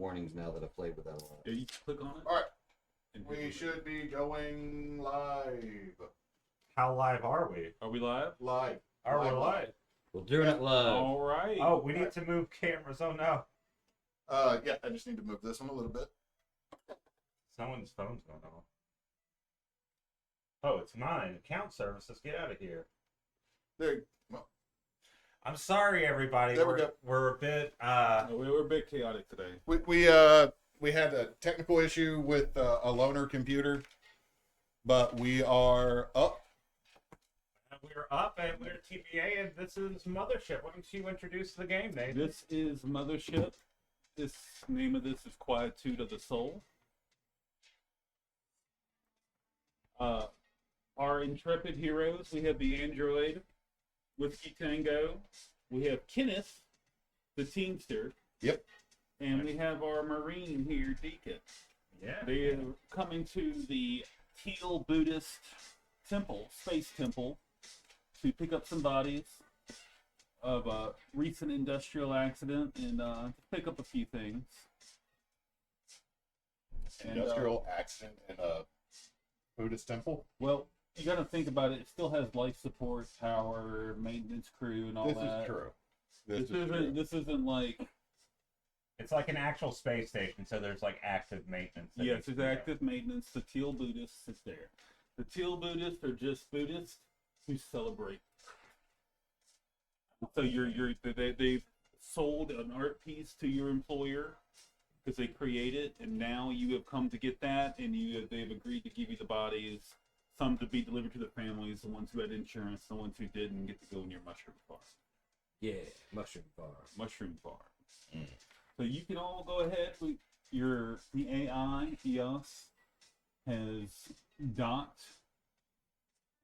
warnings now that I've played with that a lot. Yeah, you click on it. All right. We should be going live. How live are we? Are we live? Live. Are we live? We're doing it live. All right. Oh, we need to move cameras. Oh no. Yeah, I just need to move this one a little bit. Someone's phone's going off. Oh, it's mine. Account services. Get out of here. There. Well, I'm sorry, everybody. There we go. We're a bit. We're a bit chaotic today. we had a technical issue with a loaner computer, but we are up. We're up and we're TBA, and this is Mothership. Why don't you introduce the game, Nate? This is Mothership. This name of this is Quietude of the Soul. Our intrepid heroes, we have the android, Whiskey Tango. We have Kenneth, the Teamster. Yep. And we have our Marine here, Decon. Yeah. They are coming to the Teal Buddhist temple, space temple, to pick up some bodies of a recent industrial accident and to pick up a few things. Industrial accident in a Buddhist temple. Well, you got to think about it. It still has life support, power, maintenance crew, and all This that. is true. This isn't like. It's like an actual space station, so there's like active maintenance. Yes, there's active maintenance. The Teal Buddhists is there. The Teal Buddhists are just Buddhists who celebrate. So they've sold an art piece to your employer because they create it, and now you have come to get that, and they've agreed to give you the bodies, some to be delivered to the families, the ones who had insurance, the ones who didn't get to go in your mushroom farm. Yeah, mushroom farm. Mushroom farm. Mm. So you can all go ahead with the AI, EOS, has docked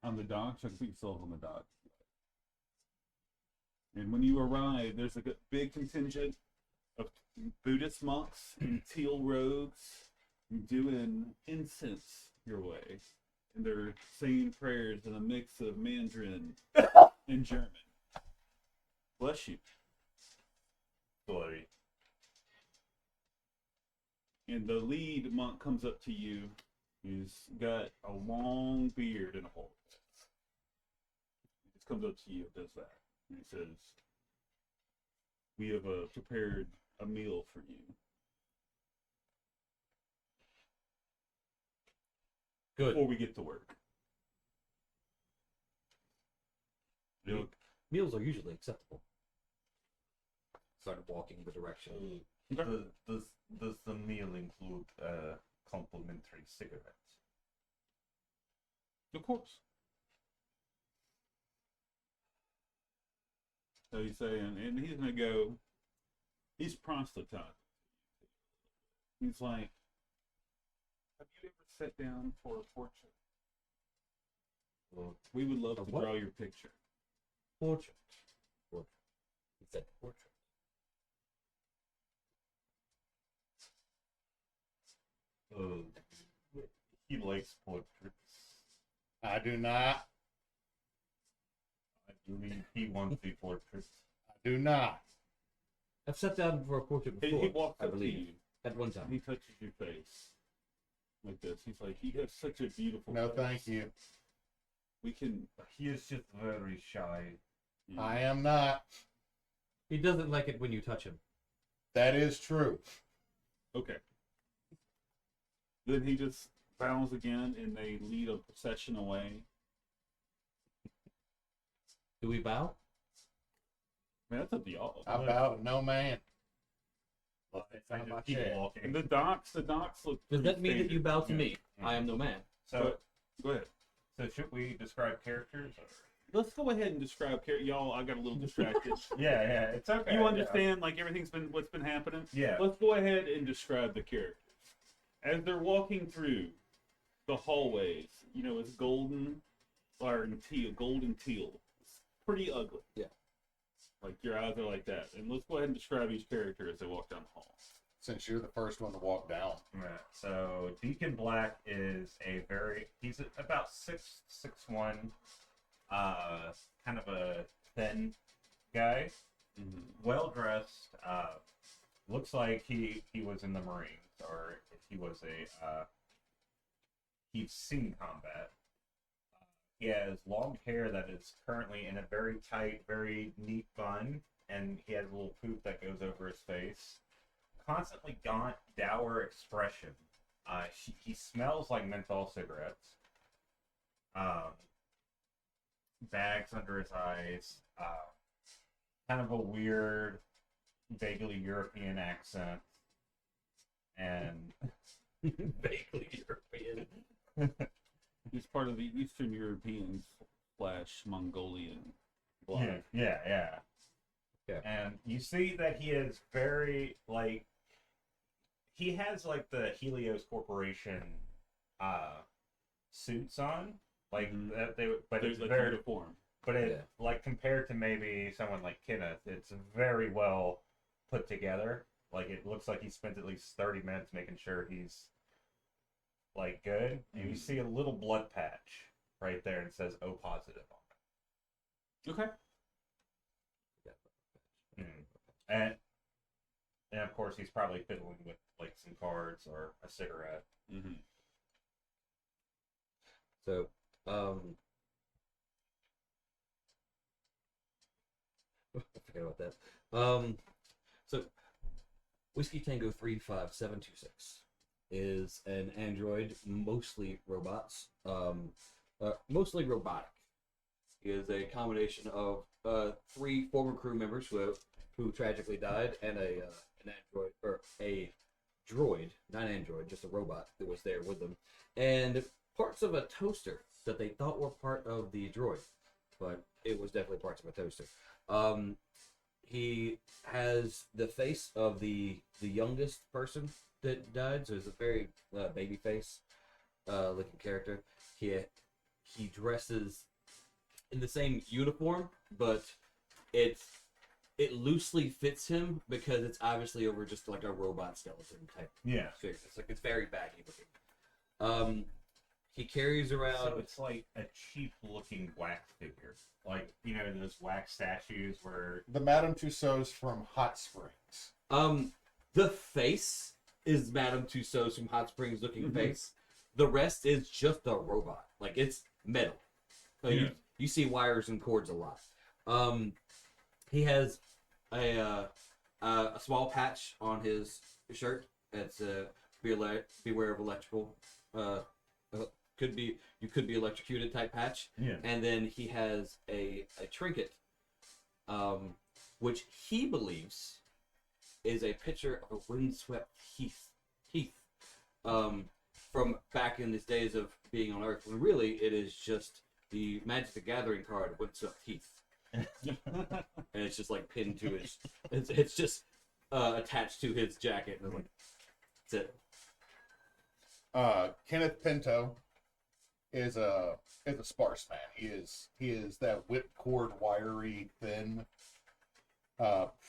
on the dock. Check if you can still on the dock. And when you arrive, there's a big contingent of Buddhist monks in teal robes doing incense your way. And they're saying prayers in a mix of Mandarin and German. Bless you. Glory. And the lead monk comes up to you. He's got a long beard and a hole. He just comes up to you and does that. And he says, "We have prepared a meal for you." Good. Before we get to work. Meals are usually acceptable. Started walking the direction. Does the meal include complimentary cigarettes? Of course. So he's saying, and he's gonna go. He's proselytizing. He's like, "Have you ever sat down for a portrait? Well, we would love to draw your picture." Portrait. He said portrait. He likes portraits. I do not. I believe he wants the portraits. I do not. I've sat down for a portrait before. He walks I up to believe. you. At one time. He touches your face like this. He's like, "You have such a beautiful No, face. thank you. We can." He is just very shy. I am not. He doesn't like it when you touch him. That is true. Okay. Then he just bows again, and they lead a procession away. Do we bow? Man, that's up to y'all. I bow to no man. I just keep walking. And the docks look. Does pretty that mean that you standard. bow to me? I am no man. So, Go ahead. so should we describe characters? Or? Let's go ahead and describe y'all. I got a little distracted. Yeah, it's okay. You understand, like everything's been what's been happening. Yeah. Let's go ahead and describe the characters as they're walking through the hallways. You know, it's golden teal. It's pretty ugly. Yeah. Like your eyes are like that. And let's go ahead and describe each character as they walk down the hall. Since you're the first one to walk down. Right. So Deacon Black is he's about 6'1", kind of a thin guy, well dressed, looks like he was in the Marines, or he was he's seen combat. He has long hair that is currently in a very tight, very neat bun, and he has a little poop that goes over his face. Constantly gaunt, dour expression. He smells like menthol cigarettes. Bags under his eyes. Kind of a weird, vaguely European accent. And Vaguely European. He's part of the Eastern European / Mongolian blood. Yeah. Yeah. And you see that he is very, like, he has, like, the Helios Corporation suits on. Like, that but There's it's like very, uniform. but like, compared to maybe someone like Kenneth, it's very well put together. Like, it looks like he spent at least 30 minutes making sure he's, like, good. And you see a little blood patch right there and it says O positive on Okay. it. And of course he's probably fiddling with, like, some cards or a cigarette. Mm-hmm. So, I forgot about that. So, Whiskey Tango 35726 is an android, mostly robots, mostly robotic. He is a combination of 3 former crew members who tragically died, and an android, or a droid, not an android, just a robot that was there with them, and parts of a toaster that they thought were part of the droid, but it was definitely parts of a toaster. He has the face of the youngest person that died, so it's a very baby face looking character. He dresses in the same uniform, but it loosely fits him because it's obviously over just like a robot skeleton type Yeah. figure. It's very baggy looking. He carries around. So it's like a cheap looking wax figure. Like, you know, those wax statues where... The Madame Tussauds from Hot Springs. The face is Madame Tussauds from Hot Springs looking face. The rest is just a robot. Like, it's metal. So you see wires and cords a lot. He has a small patch on his shirt that's beware of electrical. You could be electrocuted type patch. Yeah. And then he has a trinket, which he believes is a picture of a windswept heath from back in his days of being on Earth, when really it is just the Magic the Gathering card Windswept Heath. And it's just like pinned to his it's just attached to his jacket, and like that's it. Kenneth Pinto is a sparse man. He is that whipcord, wiry, thin.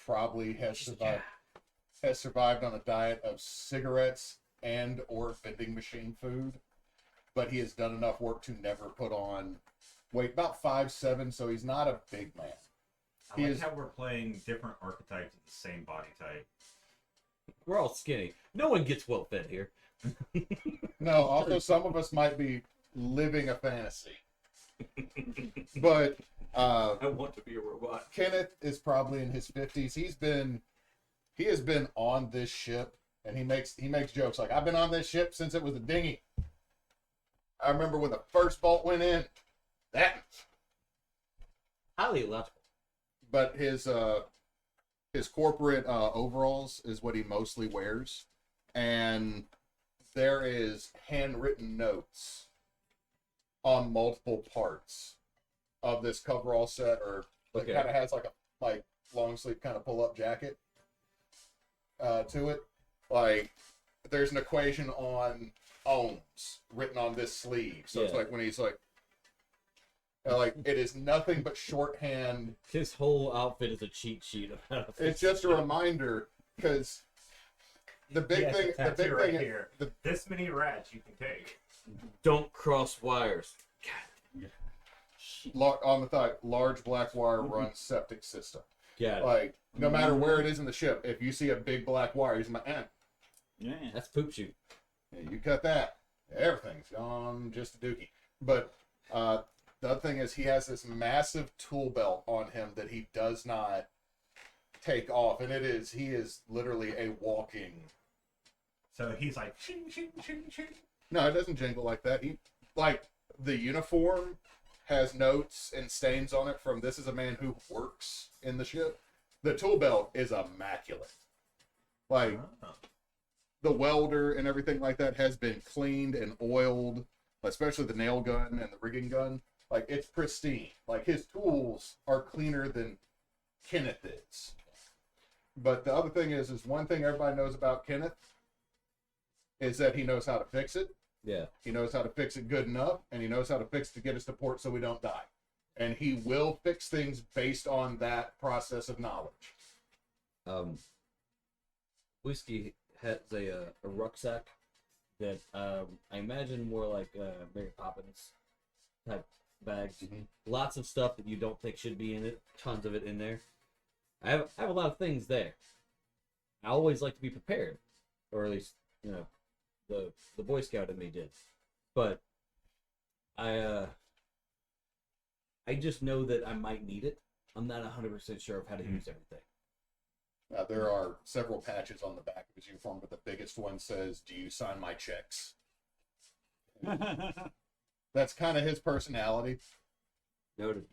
Probably has survived on a diet of cigarettes and or vending machine food, but he has done enough work to never put on weight. About 5'7", so he's not a big man. I like how we're playing different archetypes of the same body type. We're all skinny. No one gets well fed here. No, also some of us might be living a fantasy. But I want to be a robot. Kenneth is probably in his 50s. He has been on this ship, and he makes jokes like, I've been on this ship since it was a dinghy. I remember when the first bolt went in. That Highly illogical. But his corporate overalls is what he mostly wears, and there is handwritten notes on multiple parts of this coverall set, or it kind of has like a long sleeve kind of pull up jacket to it. Like there's an equation on ohms written on this sleeve, so it's like when he's like it is nothing but shorthand. His whole outfit is a cheat sheet. It's just a reminder, because the big thing here. This many rats you can take. Don't cross wires. on the thigh, large black wire runs septic system. Yeah, Like, no matter where it is in the ship, if you see a big black wire, he's like, Yeah. that's poop shoot. yeah, you cut that, everything's gone just a dookie. But the other thing is, he has this massive tool belt on him that he does not take off, and he is literally a walking. So he's like, shing, shing, shing, shing. No, it doesn't jingle like that. Like, the uniform has notes and stains on it from this is a man who works in the ship. The tool belt is immaculate. Like, Oh. the welder and everything like that has been cleaned and oiled, especially the nail gun and the rigging gun. Like, it's pristine. Like, his tools are cleaner than Kenneth is. But the other thing is one thing everybody knows about Kenneth is that he knows how to fix it. Yeah. He knows how to fix it good enough, and he knows how to fix it to get us to port so we don't die. And he will fix things based on that process of knowledge. Whiskey has a rucksack that I imagine more like Mary Poppins type bags. Mhm. Lots of stuff that you don't think should be in it. Tons of it in there. I have a lot of things there. I always like to be prepared, or at least the Boy Scout in me did. But I just know that I might need it. I'm not 100% sure of how to use everything. There are several patches on the back of his uniform, but the biggest one says, "Do you sign my checks?" That's kind of his personality. Noted.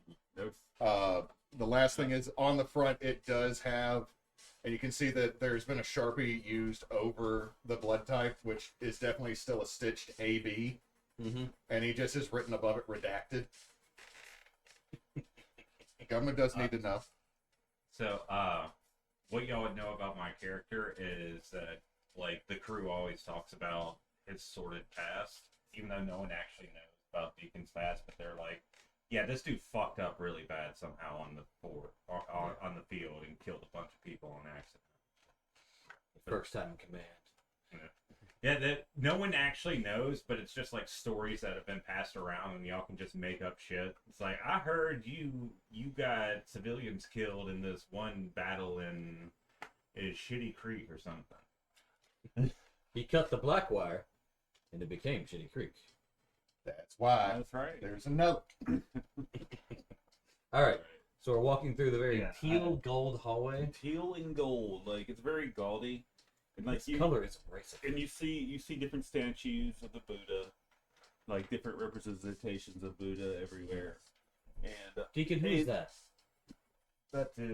The last thing is on the front, it does have, and you can see that there's been a Sharpie used over the blood type, which is definitely still a stitched AB, Mm-hmm. and he just has written above it redacted. The government does need to know. So, what y'all would know about my character is that, like, the crew always talks about his sordid past, even though no one actually knows about Deacon's past, but they're like, yeah, this dude fucked up really bad somehow on the fort, or on the field, and killed a bunch of people on accident. First time in command. Yeah, that no one actually knows, but it's just like stories that have been passed around, and y'all can just make up shit. It's like, I heard you got civilians killed in this one battle in Shitty Creek or something. He cut the black wire, and it became Shitty Creek. That's why That's right. there's a note. All right, so we're walking through the very Yeah, teal gold hallway. Teal and gold, like it's very gaudy, and like This color is abrasive. and you see different statues of the Buddha, like different representations of Buddha everywhere. And Deacon, who is that? That's a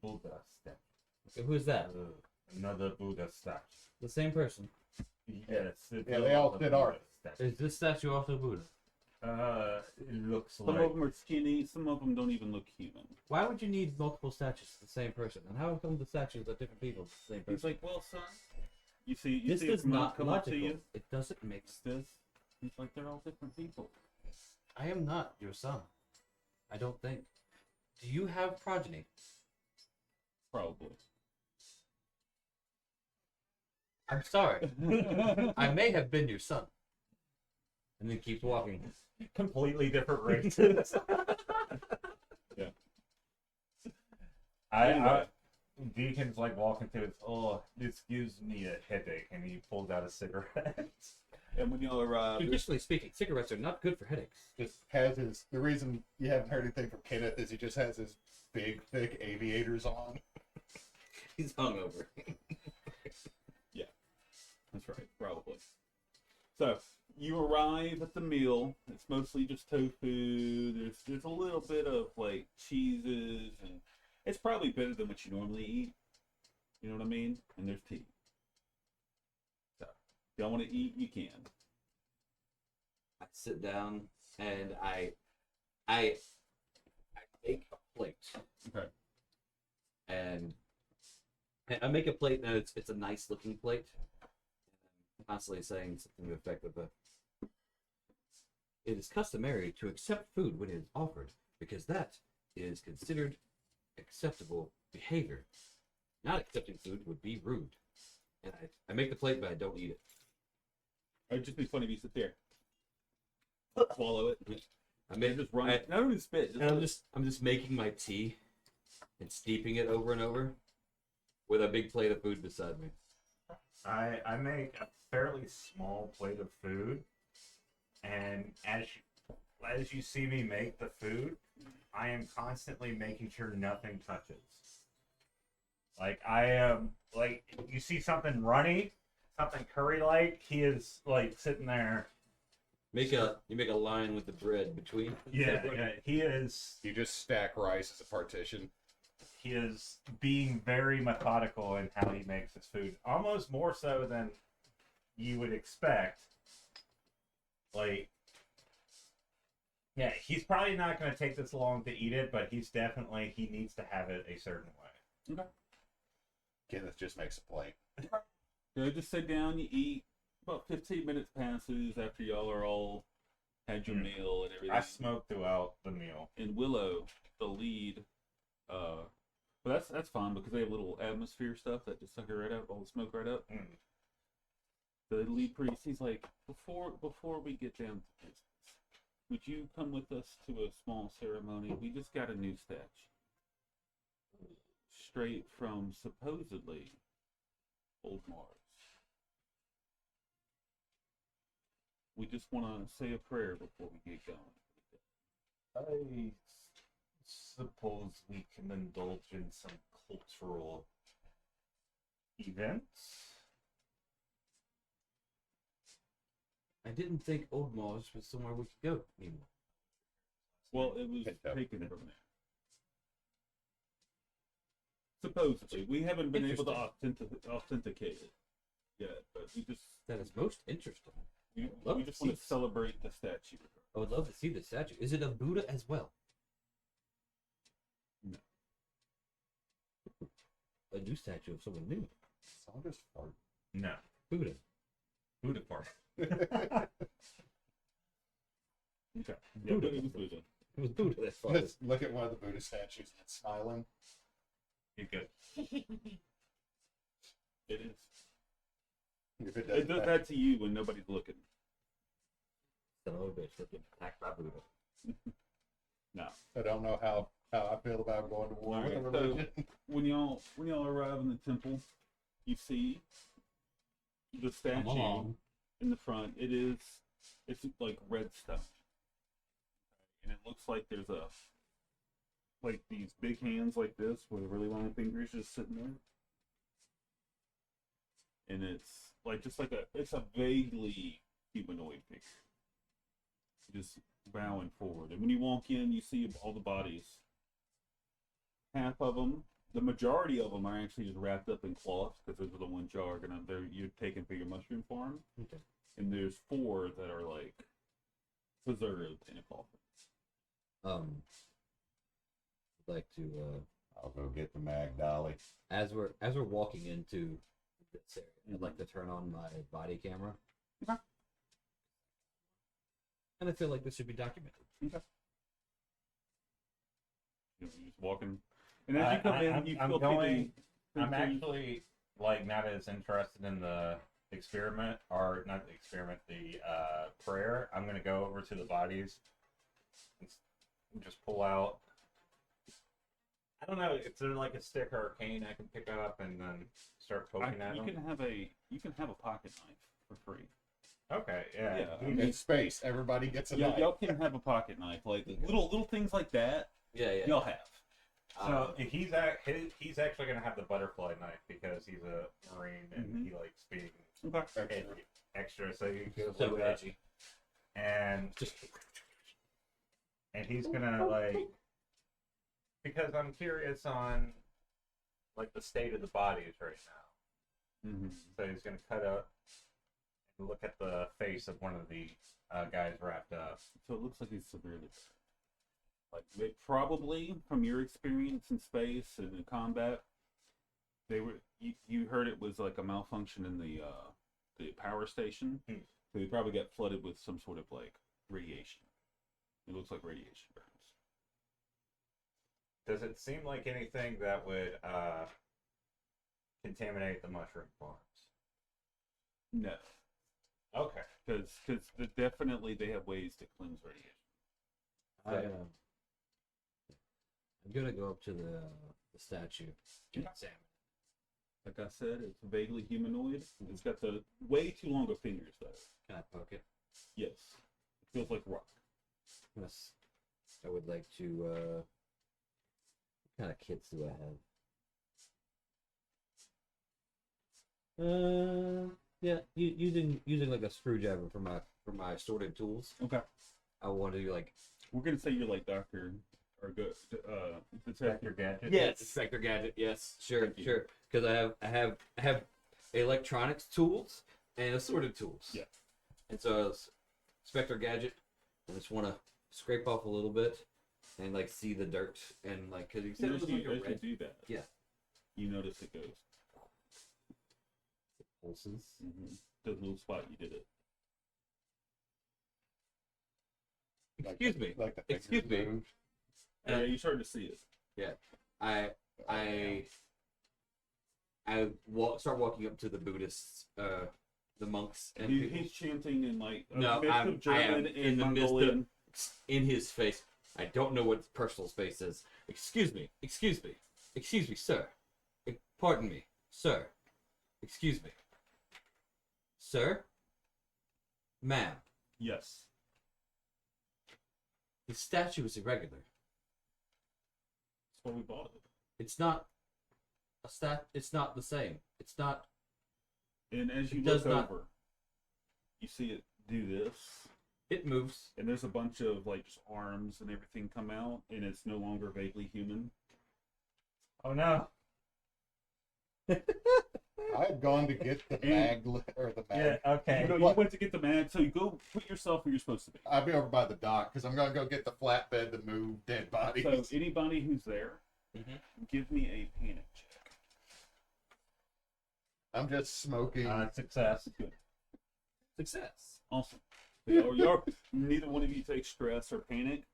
Buddha statue. Okay, who is that? Another Buddha statue. The same person. Yes. it's Yeah, they all another did art. Buddha statue. Is this statue also Buddha? It looks some like. of them are skinny, some of them don't even look human. Why would you need multiple statues of the same person? And how come the statues are different people of the same He's person? like, well, son, you see This a is monk not come up to logical. you. It doesn't make It's this. He's like, they're all different people. I am not your son. I don't think. Do you have progeny? Probably. I'm sorry. I may have been your son. And then keeps walking. Completely different races. Yeah. I Deacon's like walking through it. Oh, this gives me a headache, and he pulls out a cigarette. And when y'all arrive, Traditionally speaking, cigarettes are not good for headaches. Just has his. The reason you haven't heard anything from Kenneth is he just has his big, thick aviators on. He's hungover. that's right, probably. So you arrive at the meal. It's mostly just tofu. There's a little bit of like cheeses, and it's probably better than what you normally eat. You know what I mean? And there's tea. So if y'all want to eat, you can. I sit down and I make a plate. Okay. And I make a plate and it's a nice looking plate. I'm constantly saying something to the effect of it is customary to accept food when it is offered, because that is considered acceptable behavior. Not accepting food would be rude. And I make the plate, but I don't eat it. It'd just be funny if you sit there, swallow it, I make just run. I- Not even spit. and I'm just making my tea, and steeping it over and over with a big plate of food beside me. I make a fairly small plate of food, and as you see me make the food, I am constantly making sure nothing touches. Like I am, like you see something runny, something curry-like, he is like sitting there. You make a line with the bread between. Yeah, he is. You just stack rice as a partition. He is being very methodical in how he makes his food, almost more so than you would expect. Like, yeah, he's probably not going to take this long to eat it, but he needs to have it a certain way. Okay. Kenneth just makes a plate. So just sit down, you eat. About 15 minutes passes after y'all are all had your meal and everything. I smoked throughout the meal. And Willow, the lead, but that's fine because they have little atmosphere stuff that just suck it right up, all the smoke right up. Mm. The lead priest, he's like, before we get down to business, would you come with us to a small ceremony? We just got a new statue. Straight from, supposedly, Old Mars. We just want to say a prayer before we get going. I suppose we can indulge in some cultural events. I didn't think Old Mars was somewhere we could go anymore. Well, it was Pinto. taken from there. Supposedly. We haven't been able to authenticate it yet, but we just That is most interesting. we Love to just see want to this. celebrate the statue. I would love to see the statue. Is it a Buddha as well? No. A new statue of someone new. Saunders fart. No. Buddha. Buddha part. Okay. Yeah, Buddha. but it was Buddha. It was Buddha that fought. Let's look at one of the Buddha statues and it's smiling. You're good. It is. If it does It does that to you when nobody's looking. Son of a bitch, we're getting attacked by Buddha. No. I don't know how I feel about going to war with a Alright, so- religion. When y'all arrive in the temple, you see the statue on. in the front. It's like red stone. And it looks like there's like these big hands like this with really long fingers just sitting there. And it's it's a vaguely humanoid figure. Just bowing forward. And when you walk in, you see all the bodies. Half of them, the majority of them are actually just wrapped up in cloths because those are the ones y'all are you're taking for your mushroom farm. Okay. And there's 4 that are like preserved in a coffin. I'd like to I'll go get the Mag Dolly. as we're walking into this area, I'd like to turn on my body camera. Okay. And I feel like this should be documented. Okay. You're just walking. And as you come in, you feel I'm actually like not as interested in the experiment, or not the experiment, the prayer. I'm gonna go over to the bodies and just pull out. I don't know if there's like a stick or a cane I can pick up and then start poking at you them. can have a pocket knife for free. Okay, yeah. Yeah. In space, everybody gets a knife. Y'all can have a pocket knife, like little things like that. Yeah. Y'all have. So he's actually gonna have the butterfly knife because he's a marine and he likes being Okay. extra. So you go So like that. edgy. And Just he's gonna like, because I'm curious on like the state of the bodies right now. Mm-hmm. So he's gonna cut out and look at the face of one of the guys wrapped up. So it looks like he's severely hurt. Like they probably, from your experience in space and in combat, you heard it was like a malfunction in the power station. Hmm. So they probably got flooded with some sort of like radiation. It looks like radiation burns. Does it seem like anything that would contaminate the mushroom farms? No, Okay. because definitely they have ways to cleanse radiation. I'm gonna go up to the statue and examine. Like I said, it's vaguely humanoid. It's got the way too long of fingers, though. Can I poke it? Yes. It feels like rock. Yes. I would like to. What kind of kits do I have? Yeah, using like a screwdriver for my sorted tools. Okay. I want to do like. We're gonna say you're like Doctor or Detector Gadget. Yes, Inspector Gadget. Yes, sure, Thank you. sure. Because I have electronics tools and assorted tools. Yeah. And so it's Inspector Gadget. I just want to scrape off a little bit and like see the dirt and like because you said it was like a As you red do that, Yeah. you notice it goes. pulses. Mm-hmm. The little spot you did it. Excuse me. Like the Excuse fingers me. moved. Yeah, you started to see it. I start walking up to the Buddhists, the monks, and people. He's chanting in like a No, mix I of German am and in the midst of Mongolian. in his face. I don't know what his personal space is. Excuse me, sir. Pardon me, sir. Excuse me, sir. Ma'am, Yes. the statue is irregular. That's why we bought it. It's not It's not the same. It's not. And as you It look does not- over, you see it do this. It moves. And there's a bunch of like just arms and everything come out, and it's no longer vaguely human. Oh no. I had gone to get the mag or the mag. Yeah. Okay. You went to get the mag, so you go put yourself where you're supposed to be. I'll be over by the dock because I'm gonna go get the flatbed to move dead bodies. So anybody who's there, Mhm. give me a panic check. I'm just smoking. Success. Good. Success. Awesome. So neither one of you take stress or panic,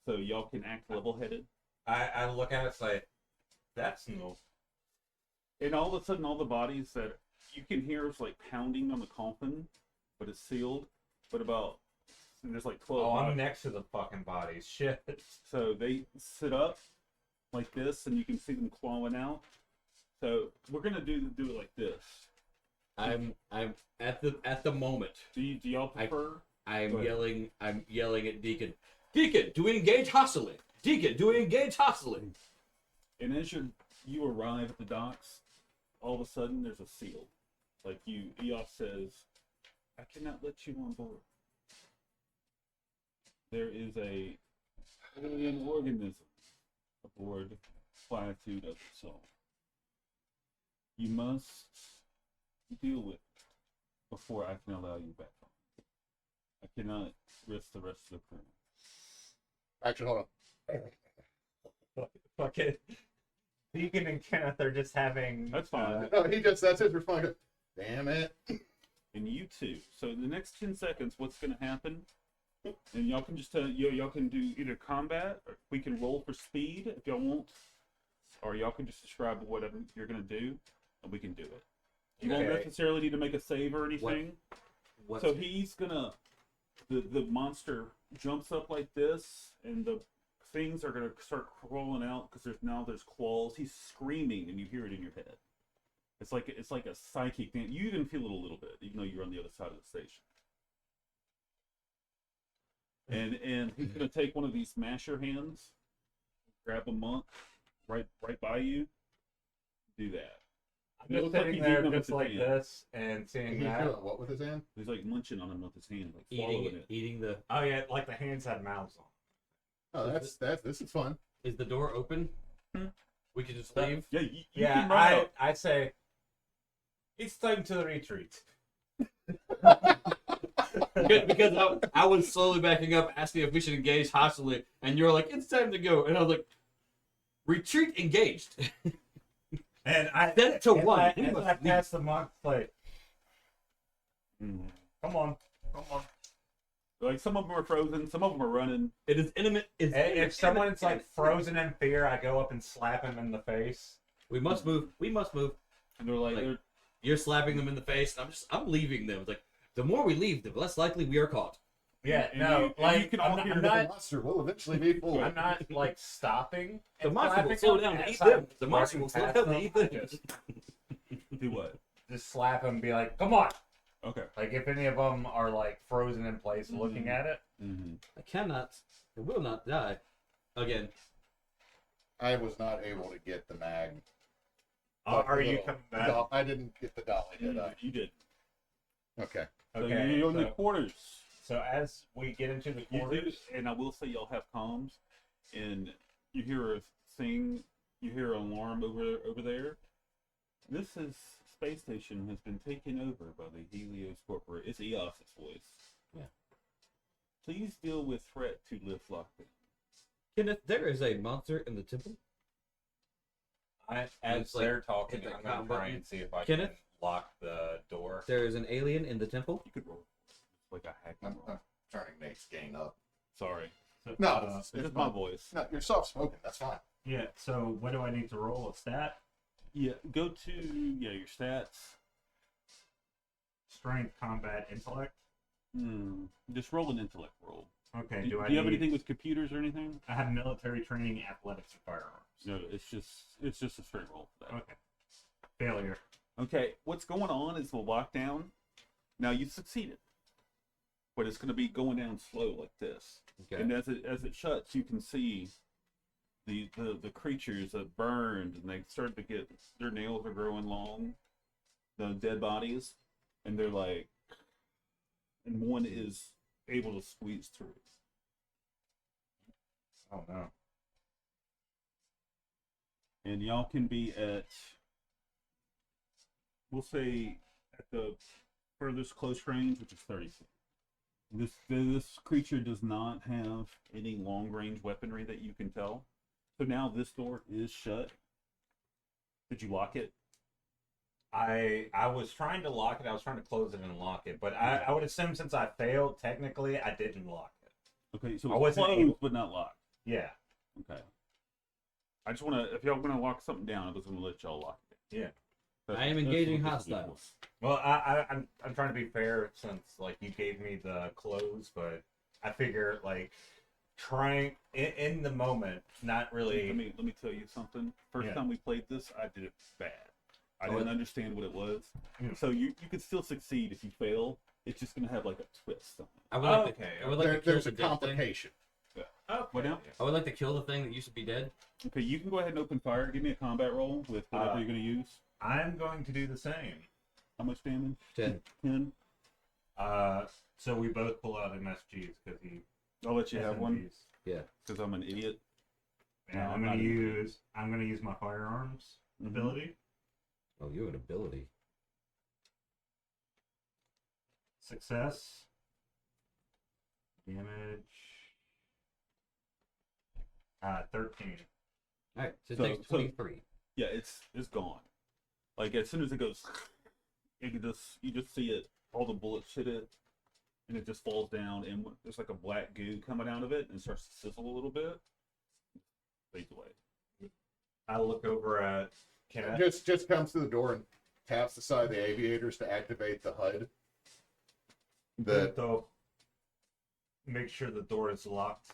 so y'all can act level-headed. I look at it and say, that's no. And all of a sudden, all the bodies that you can hear is like pounding on the coffin, but it's sealed. But there's like 12 Oh, I'm bodies. next to the fucking bodies. Shit. So they sit up like this, and you can see them clawing out. So we're gonna do it like this. I'm at the moment. Do y'all prefer? I'm Go ahead. yelling at Deacon. Deacon, do we engage hostily? Deacon, do we engage hostily? And as you arrive at the docks, all of a sudden there's a seal. Like Eos says, I cannot let you on board. There is a alien organism aboard Quietude of the Soul. You must deal with it before I can allow you back on. I cannot risk the rest of the crew. Actually, hold on. Fucking Deacon and Kenneth are just having. That's fine. No, that's his response. Damn it. And you too. So in the next 10 seconds, what's going to happen? And y'all can just y'all can do either combat, or we can roll for speed if y'all want, or y'all can just describe whatever you're going to do, and we can do it. You won't Okay. necessarily need to make a save or anything. What? So he's gonna, the monster jumps up like this, and the things are gonna start crawling out because there's claws. He's screaming, and you hear it in your head. It's like a psychic thing. You even feel it a little bit, even though you're on the other side of the station. And he's gonna take one of these masher hands, grab a monk right by you. Do that. I'm It just looks like sitting he's there eating just with like his hand. this and seeing He's that. doing what with his hand? He's like munching on him with his hand, like swallowing it. Eating the. Oh yeah, like the hands had mouths on. Oh, this is fun. Is the door open? We can just That- leave. Yeah, you Yeah, can run out. I say it's time to retreat. Because I was slowly backing up, asking if we should engage hostily, and you're like, "It's time to go," and I was like, "Retreat engaged." And I Set it to as one. I, We as must I leave. pass the monk plate. Mhm. Come on. Like some of them are frozen, some of them are running. It is intimate. If someone's like frozen in fear, I go up and slap him in the face. We must move. We must move. And they're like, Like- You're slapping them in the face, and I'm leaving them. It's like the more we leave, the less likely we are caught. Yeah, And no, you like can all I'm hear not, the The monster will eventually be full. I'm not like stopping. The and monster will slapping slow them down to as eat them. I'm The monster running will slow past down to them, eat I them. Do what? just slap them and be like, "Come on!" Okay. Like if any of them are like frozen in place, looking Mhm. at it. Mm-hmm. I cannot. It will not die. Again, I was not able to get the mag. Are you coming back? I didn't get the dolly, did I? You did. Okay. So Okay, you're in the so- quarters. So as we get into the You do, quarters, and I will say y'all have comms, and you hear a thing, you hear an alarm over there. This space station has been taken over by the Helios Corporate. It's EOS's voice. Yeah. Please deal with threat to lift lockdown. Kenneth, there is a monster in the temple. as It's like- they're talking, hit that I'm gonna com try button. and see if I Kenneth? can lock the door. There is an alien in the temple. You could roll. It's like a hack. I'm turning Nate's gain up. Sorry. So, No, It's just my voice. No, you're soft spoken. That's fine. yeah. So what do I need to roll? A stat? Yeah, go to your stats. Strength, combat, intellect. Just roll an intellect roll. Okay. Do Do, I you have need- anything with computers or anything? I have military training, athletics, and firearms. No, it's just a straight roll for that. Okay. Failure. Okay, what's going on is the lockdown. Now you succeeded, but it's going to be going down slow like this. Okay. And as it shuts, you can see the creatures that burned, and they start to get their nails are growing long. The dead bodies, and they're like, and one is able to squeeze through. Oh no. And y'all can be at, we'll say, at the furthest close range, which is 30 feet. This creature does not have any long range weaponry that you can tell. So now this door is shut. Did you lock it? I was trying to lock it. I was trying to close it and lock it, but I would assume since I failed, technically I didn't lock it. Okay, so I it's wasn't closed able- but not locked. Yeah. Okay. I just want to, if y'all going to lock something down, I was going to let y'all lock it. Yeah. I am That's engaging what this is hostiles. Well, I'm trying to be fair since like you gave me the clothes, but I figure like trying in the moment, not for. really. Let me tell you something. First Yeah. time we played this, I did it bad. I Oh, didn't it- understand what it was. Hmm. So you could still succeed if you fail. It's just going to have like a twist on it. I would like Okay, to. I would like to kill There's the a dead thing. complication. Okay. What now? I would like to kill the thing that used to be dead. Okay, you can go ahead and open fire. Give me a combat roll with whatever you're going to use. I'm going to do the same. How much damage? 10. 10. So we both pull out MSGs because he. I'll let you have one SMGs. Yeah. because I'm an idiot. And No, I'm I'm gonna not use. I'm gonna use my firearms ability. Oh, you have an ability. Success. Damage. 13. All right. So it So- takes 23. Yeah, it's gone. Like as soon as it goes, you just see it. All the bullets hit it, and it just falls down, and there's like a black goo coming out of it, and it starts to sizzle a little bit. Fades away. I look over at Kenneth. Just comes to the door and taps the side of the aviators to activate the HUD. Pinto, make sure the door is locked.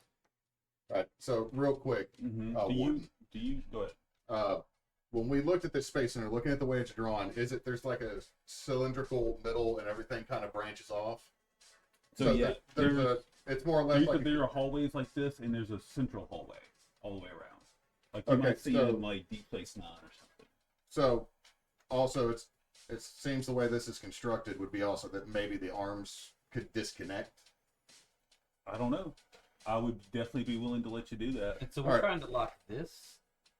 Right. So real quick, Mm-hmm. Warden. Do you go ahead? When we looked at this space center, looking at the way it's drawn, there's like a cylindrical middle and everything kind of branches off. So yeah, it's more or less like there are hallways like this, and there's a central hallway all the way around. Like you Okay, might see so- in like Deep Space Nine or something. so. Also, it seems the way this is constructed would be also that maybe the arms could disconnect. I don't know. I would definitely be willing to let you do that. And so we're Alright. trying to lock this.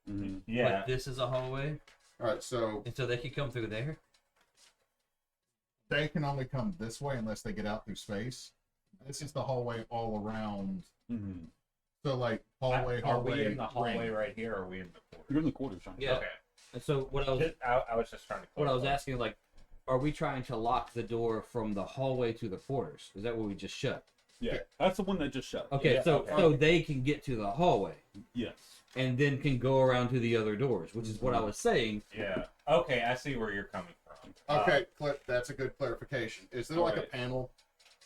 Mm-hmm. Yeah. But this is a hallway. All right, so And so they could come through there. they can only come this way unless they get out through space. This is the hallway all around. Mm-hmm. So like hallway, Are we hallway, in the hallway ring. right here, or are we in the quarters? You're in the quarters, John. Yeah. Okay. And so what I was I was just trying to. what I was clarify. asking, like, are we trying to lock the door from the hallway to the quarters? Is that what we just shut? Yeah, that's the one that just shut. Okay, Yeah, so okay. so they can get to the hallway Yes. and then can go around to the other doors, which is what I was saying. Yeah. Okay, I see where you're coming from. Okay, that's a good clarification. Is there like a Alright. panel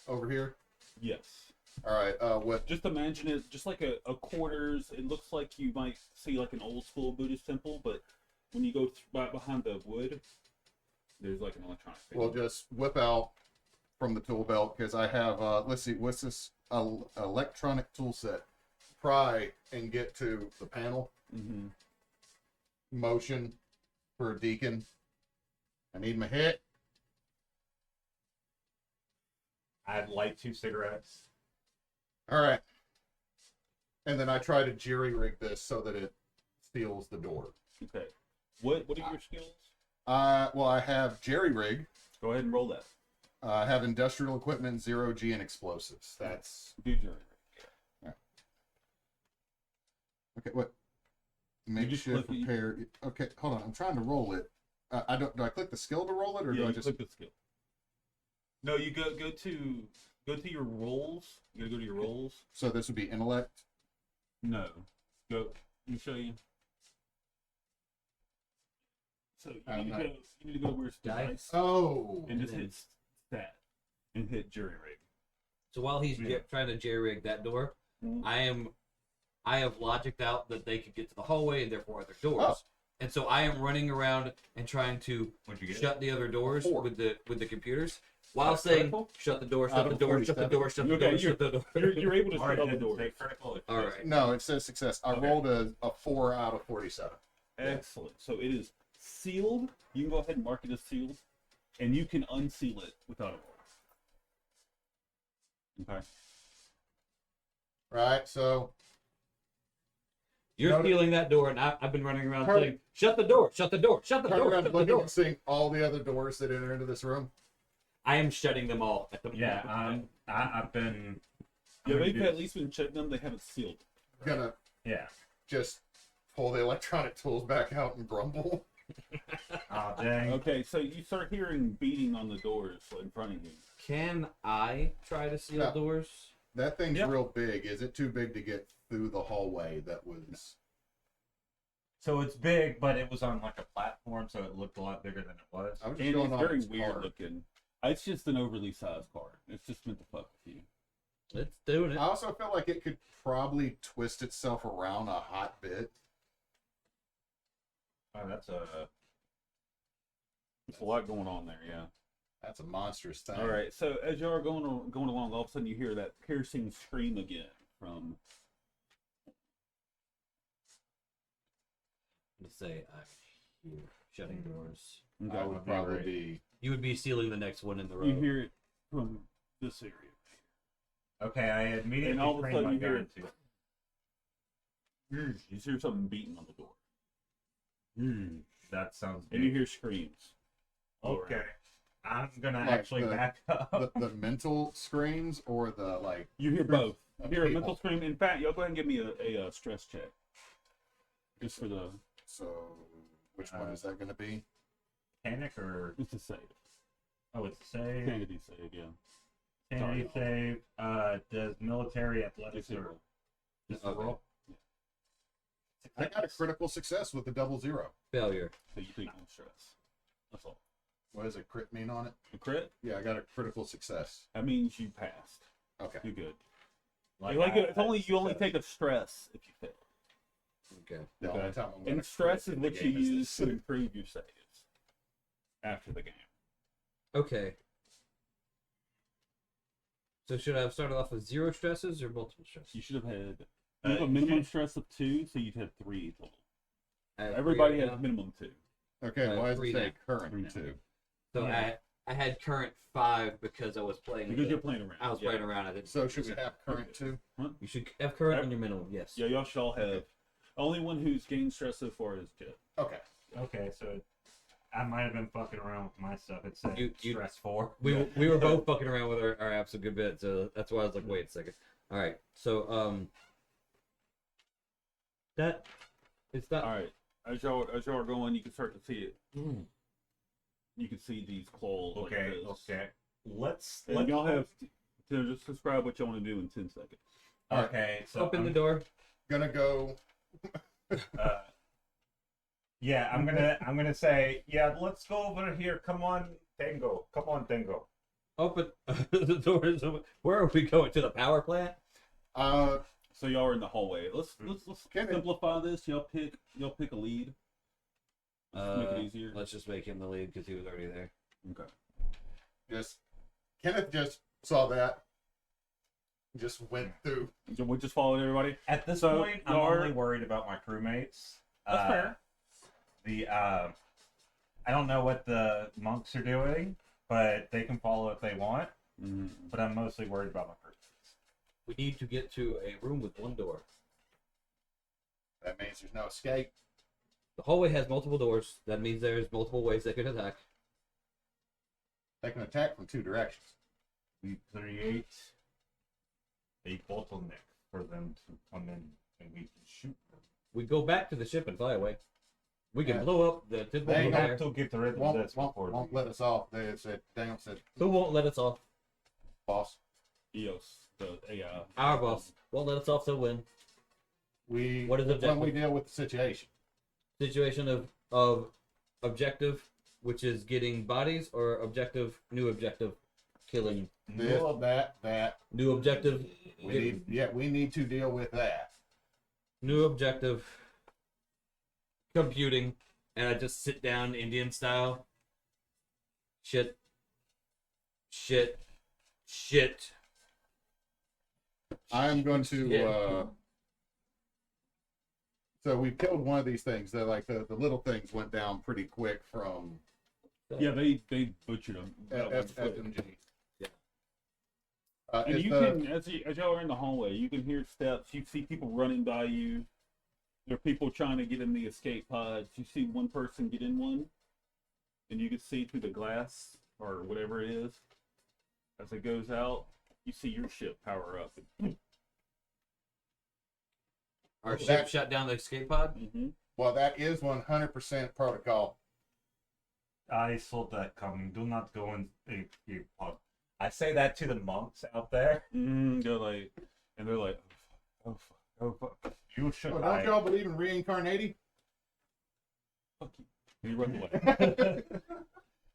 over here? Yes. All right. With Just imagine it just like a quarters. It looks like you might see like an old school Buddhist temple, but when you go right behind the wood, there's like an electronic thing. we'll just whip out from the tool belt because I have. Let's see. What's this? Electronic tool set. Pry and get to the panel. Mm-hmm. Motion for Decon. I need my hit. I'd light 2 cigarettes. All right. And then I try to jerry rig this so that it steals the door. Okay. What are your skills? Well, I have jerry rig. Go ahead and roll that. I have industrial equipment, 0G, and explosives. That's Do jury. okay. What? just Makeshift click it. repair. Okay, hold on. I'm trying to roll it. I don't. Do I click the skill to roll it, or do I you just? click the skill. No, you go to your rolls. You gotta go to your rolls. So this would be intellect. No. Go. Let me show you. So you need to go where's dice Oh. and just and hit stat and hit jury rig. So while he's Yeah. trying to jerry rig that door, Mhm. I have logicked out that they could get to the hallway and therefore other doors. Oh. And so I am running around and trying to What'd you get? shut the other doors Four. with the computers while That's saying critical? shut the door, Out shut of the door, shut the 47. door, shut the Okay, door, shut the door. You're able to Alright, shut all the didn't doors. say critical. It All says- right. No, it says success. I Okay. rolled a 4 out of 47. Excellent. So it is sealed. You can go ahead and mark it as sealed, and you can unseal it without a roll. Okay. Right. So You're No, no. stealing that door, and I've been running around Turn- saying, shut the door, shut the door, shut the turn door, around, shut the looking door. and seeing all the other doors that enter into this room. I am shutting them all at the Yeah, moment. I've been. Yeah, I'm they've gonna at do- least been checking them. They haven't sealed. Gonna Yeah. just pull the electronic tools back out and grumble. Oh, dang. Okay, so you start hearing beating on the doors in front of you. Can I try to seal Yeah. doors? That thing's Yeah. real big. Is it too big to get through the hallway that was? So it's big, but it was on like a platform, so it looked a lot bigger than it was. I was just And going it's on very its weird card. looking. It's just an overly sized card. It's just meant to fuck with you. It's doing I it. also feel like it could probably twist itself around a hot bit. Oh, that's a. There's a lot going on there, yeah. That's a monstrous thing. All right, so as you are going along, all of a sudden you hear that piercing scream again from. I'm gonna say I'm here shutting doors. I would probably be. You would be sealing the next one in the row. You hear it from this area. Okay, I immediately And all of a trained sudden my you hear gun to. You hear something beating on the door, That sounds and you good. hear screams. all around. Okay. I'm gonna Like actually the- back up. The mental screams or the like. You hear both. You of hear a people. mental scream. In fact, y'all go ahead and give me a stress check, just for the So, which one is that going to be? Panic or just to save. oh, it's save. Sanity save, yeah. Sanity save. Does military athletics Just a or roll. just Okay. roll? I got a critical success with the 0-0. Failure. So you take no stress. That's all. What does a crit mean on it? A crit? Yeah, I got a critical success. That means you passed. Okay. You're good. Like, It's only you only take a stress if you fail. Okay. The Okay. only time I'm gonna And stress crit is in the what you game is use this. to improve your saves after the game. Okay. So should I have started off with 0 stresses or multiple stresses? You should have had you have a you minimum should- stress of 2, so you'd have 3 total. I have Everybody 3 has right a now. minimum 2. Okay, why does three it say now. current Three now. 2? So Yeah. I had current 5 because I was playing. Because with you're it. playing around. I was yeah. playing around. I didn't. So should we have current 2? You should have current on your minimum. Yes. Yeah, y'all should all have. Only one who's gained stress so far is Jet. Okay. Okay, so I might have been fucking around with my stuff. It said You- stress 4. We were both fucking around with our apps a good bit, so that's why I was like, wait a second. All right. So that it's not. All right. As y'all are going, you can start to see it. Mm. You can see these claws. like Okay, this. okay. Let's And y'all have to just describe what you want to do in 10 seconds. Okay, so Open the I'm- door. Gonna go. yeah, I'm gonna say, yeah, let's go over here. Come on, Tango. Come on, Tango. Open the doors. Where are we going? To the power plant? So y'all are in the hallway. Let's Kenneth. simplify this. Y'all pick a lead. Let's make it easier. Let's just make him the lead because he was already there. Okay. Kenneth just saw that. Just went through. So we just followed everybody. At this So, point, I'm y'all are- only worried about my crewmates. That's fair. I don't know what the monks are doing, but they can follow if they want. But I'm mostly worried about my crewmates. We need to get to a room with one door. That means there's no escape. The hallway has multiple doors. That means there's multiple ways they can attack. They can attack from 2 directions. We create a bottleneck for them to come in and we can shoot them. We go back to the ship and fly away. We can Yeah. blow up the typical They We fire. have to get rid of Won't, this before won't we... let us off. They said, Daniel said, Who won't let us off? boss, EOS, the AI. Our boss won't let us off till when? What is when objective? we deal with the situation. Situation of objective, which is getting bodies, or new objective, killing. This, that. New objective, We need to deal with that. new objective, computing, and I just sit down Indian style. Shit. I'm going to. Yeah. So we killed one of these things. They're like the little things went down pretty quick from Yeah, they butchered them. FMG. Yeah. And Is you the- can, as y'all are in the hallway, you can hear steps. You see people running by you. There are people trying to get in the escape pods. You see one person get in one, and you can see through the glass or whatever it is. As it goes out, you see your ship power up. Our ship That- shut down the escape pod. Well, that is 100% protocol. I saw that coming. Do not go in a pod. I say that to the monks out there. They're like, oh fuck, oh fuck, You should Well, hide. don't y'all believe in reincarnating? fuck you. And he runs away.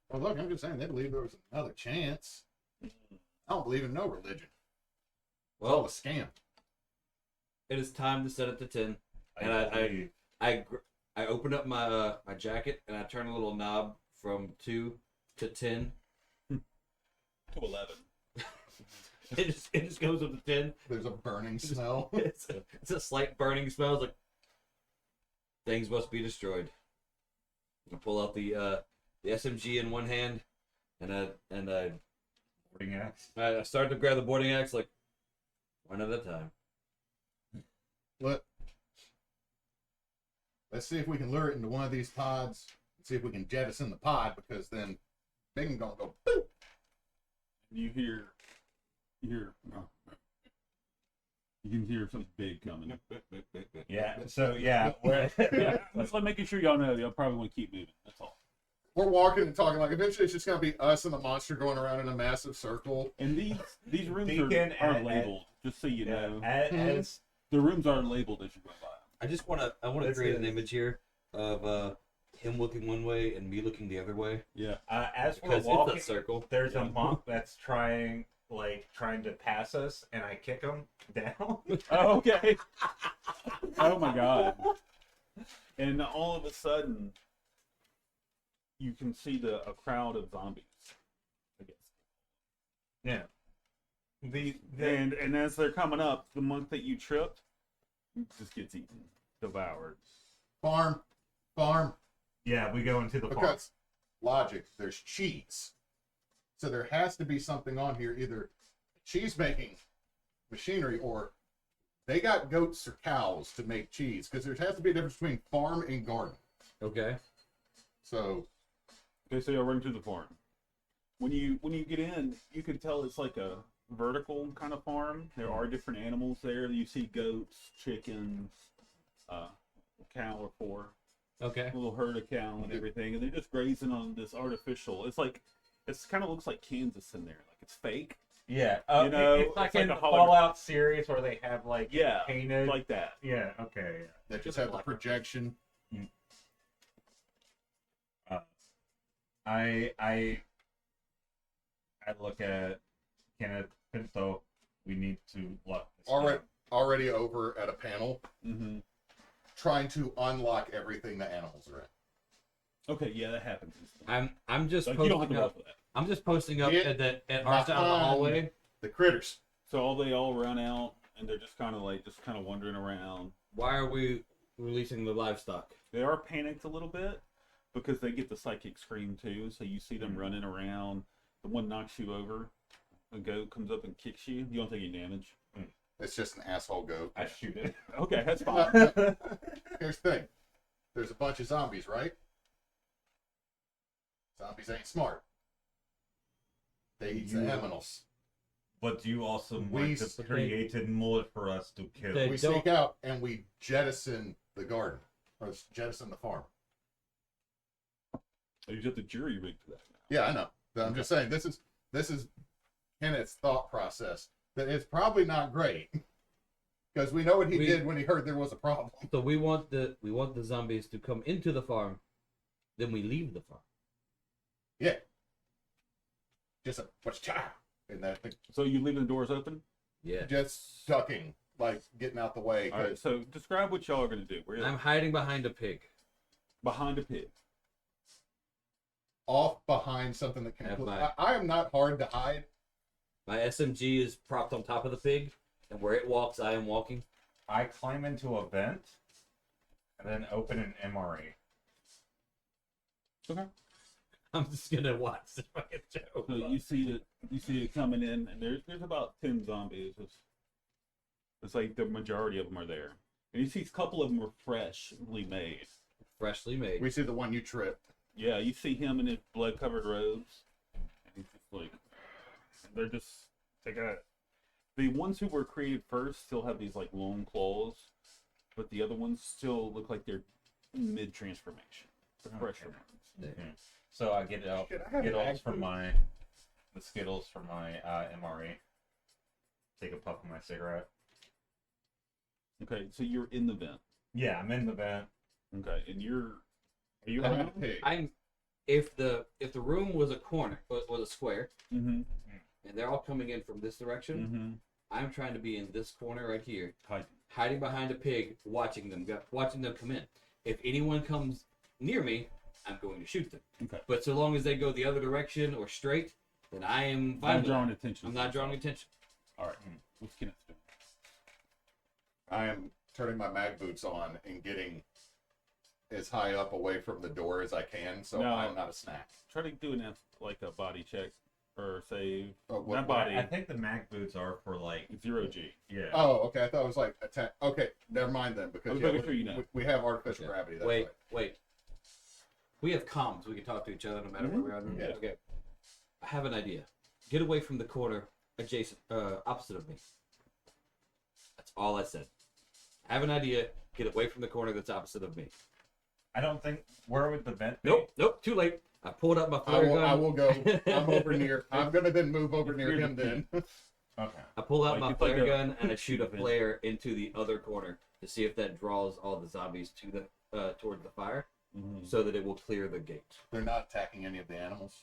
Well, look, I'm just saying they believe there was another chance. I don't believe in no religion. It's all a Well, scam. it is time to set it to 10. And believe. I open up my my jacket and I turn a little knob from 2 to 10. To 11. It just goes up to 10. There's a burning smell. It's a slight burning smell. It's like things must be destroyed. I pull out the SMG in one hand, and I Boarding axe. start to grab the boarding axe like one at a time. Let's see if we can lure it into one of these pods. See if we can jettison the pod, because then Bing gonna go boop. You can hear something big coming. Yeah. So yeah, we're Yeah, that's like making sure y'all know y'all probably want to keep moving. That's all. We're walking and talking like eventually it's just gonna be us and the monster going around in a massive circle. And these rooms Decon are and- labeled, just so you know. as The rooms are labeled as you go by. I just want to That's create it. an image here of him looking one way and me looking the other way, Yeah. as we're because walking, it's a circle. there's a monk that's trying to pass us, and I kick him down. Oh, okay. Oh my god. And all of a sudden, you can see a crowd of zombies. I guess. Yeah. The And as they're coming up, the monk that you tripped just gets eaten, devoured. Farm. yeah, we go into the farm. Because logic, there's cheese. So there has to be something on here, either cheese making machinery or they got goats or cows to make cheese. Because there has to be a difference between farm and garden. Okay. So Okay, so you'll run to the farm. When you get in, you can tell it's like a vertical kind of farm. There are different animals there. You see goats, chickens, a cow or four, Okay. a little herd of cow and everything, and they're just grazing on this artificial. It's kind of looks like Kansas in there, like it's fake. Yeah, You know, it's like it's like in a the hologram- Fallout series where they have like Yeah, painted. like that. Yeah. Okay. they just have the projection. I I look at Kenneth, Pinto. We need to lock this Already over at a panel, Mm-hmm. trying to unlock everything the animals are in. Okay, yeah, that happens. Instantly. I'm just Like, you don't have to posting roll up. for that. I'm just posting up Get at our side of the hallway. The critters. So they all run out, and they're just kind of wandering around. Why are we releasing the livestock? They are panicked a little bit because they get the psychic scream too. So you see them running around. The one knocks you over. A goat comes up and kicks you. You don't take any damage. It's just an asshole goat. I shoot it. Okay, that's fine. Here's the thing. There's a bunch of zombies, right? Zombies ain't smart. They eat the animals. But you also We might have created more for us to kill. They- We don't- sneak out and we jettison the garden. Or jettison the farm. You have the jury rig to that now. Yeah, I know. I'm just saying, this is Kenneth's thought process. That it's probably not great. Because we know what he did when he heard there was a problem. So we want the zombies to come into the farm, then we leave the farm. Yeah. Just a what's child in that thing. So you leave the doors open? Yeah. Just ducking, like getting out the way. All right, so describe what y'all are going to do. Where I'm hiding behind a pig. behind a pig. Off behind something that can. Have my- I am not hard to hide. My SMG is propped on top of the pig, and where it walks, I am walking. I climb into a vent and then open an MRE. Okay. I'm just gonna watch the fucking show. So you see it coming in, and there's about 10 zombies. It's like the majority of them are there, and you see a couple of them are freshly made. Freshly made. We see the one you tripped. Yeah, you see him in his blood-covered robes, and he's just like, they're just the ones who were created first still have these like long claws, but the other ones still look like they're mid-transformation. The fresher ones. Mhm. So I get out Shit, I have Skittles an from active- the Skittles from my MRE. Take a puff of my cigarette. Okay, so you're in the vent. Yeah, I'm in the vent. Okay, and are you Behind around? a pig. I'm if the room was a corner, was a square, Mm-hmm. and they're all coming in from this direction, Mm-hmm. I'm trying to be in this corner right here, Hiding. hiding behind a pig, watching them come in. If anyone comes near me, I'm going to shoot them. Okay. But so long as they go the other direction or straight, then I am fine. I'm with drawing that. attention. I'm not drawing attention. All right. What's Kenneth doing? I am turning my mag boots on and getting as high up away from the door as I can, so No. I'm not a snack. Try to do like a body check or save. What- Not body. I think the Mac boots are for like 0G. yeah. Oh, okay. I thought it was like attack. Okay, never mind then, I because was yeah, making sure you know. we have artificial Okay. gravity. That's Wait, right. wait. We have comms. We can talk to each other no matter where we are. Yeah. Okay. I have an idea. Get away from the corner adjacent, opposite of me. That's all I said. I have an idea. Get away from the corner that's opposite of me. I don't think where would the vent be? Nope. Too late. I pulled up my I flare will. gun. I will go. I'm over near. I'm gonna then move over near Here's him. the Then Okay. I pull out Like, my it's like flare a- gun and I shoot a flare into the other corner to see if that draws all the zombies to the towards the fire, Mm-hmm. so that it will clear the gate. they're not attacking any of the animals.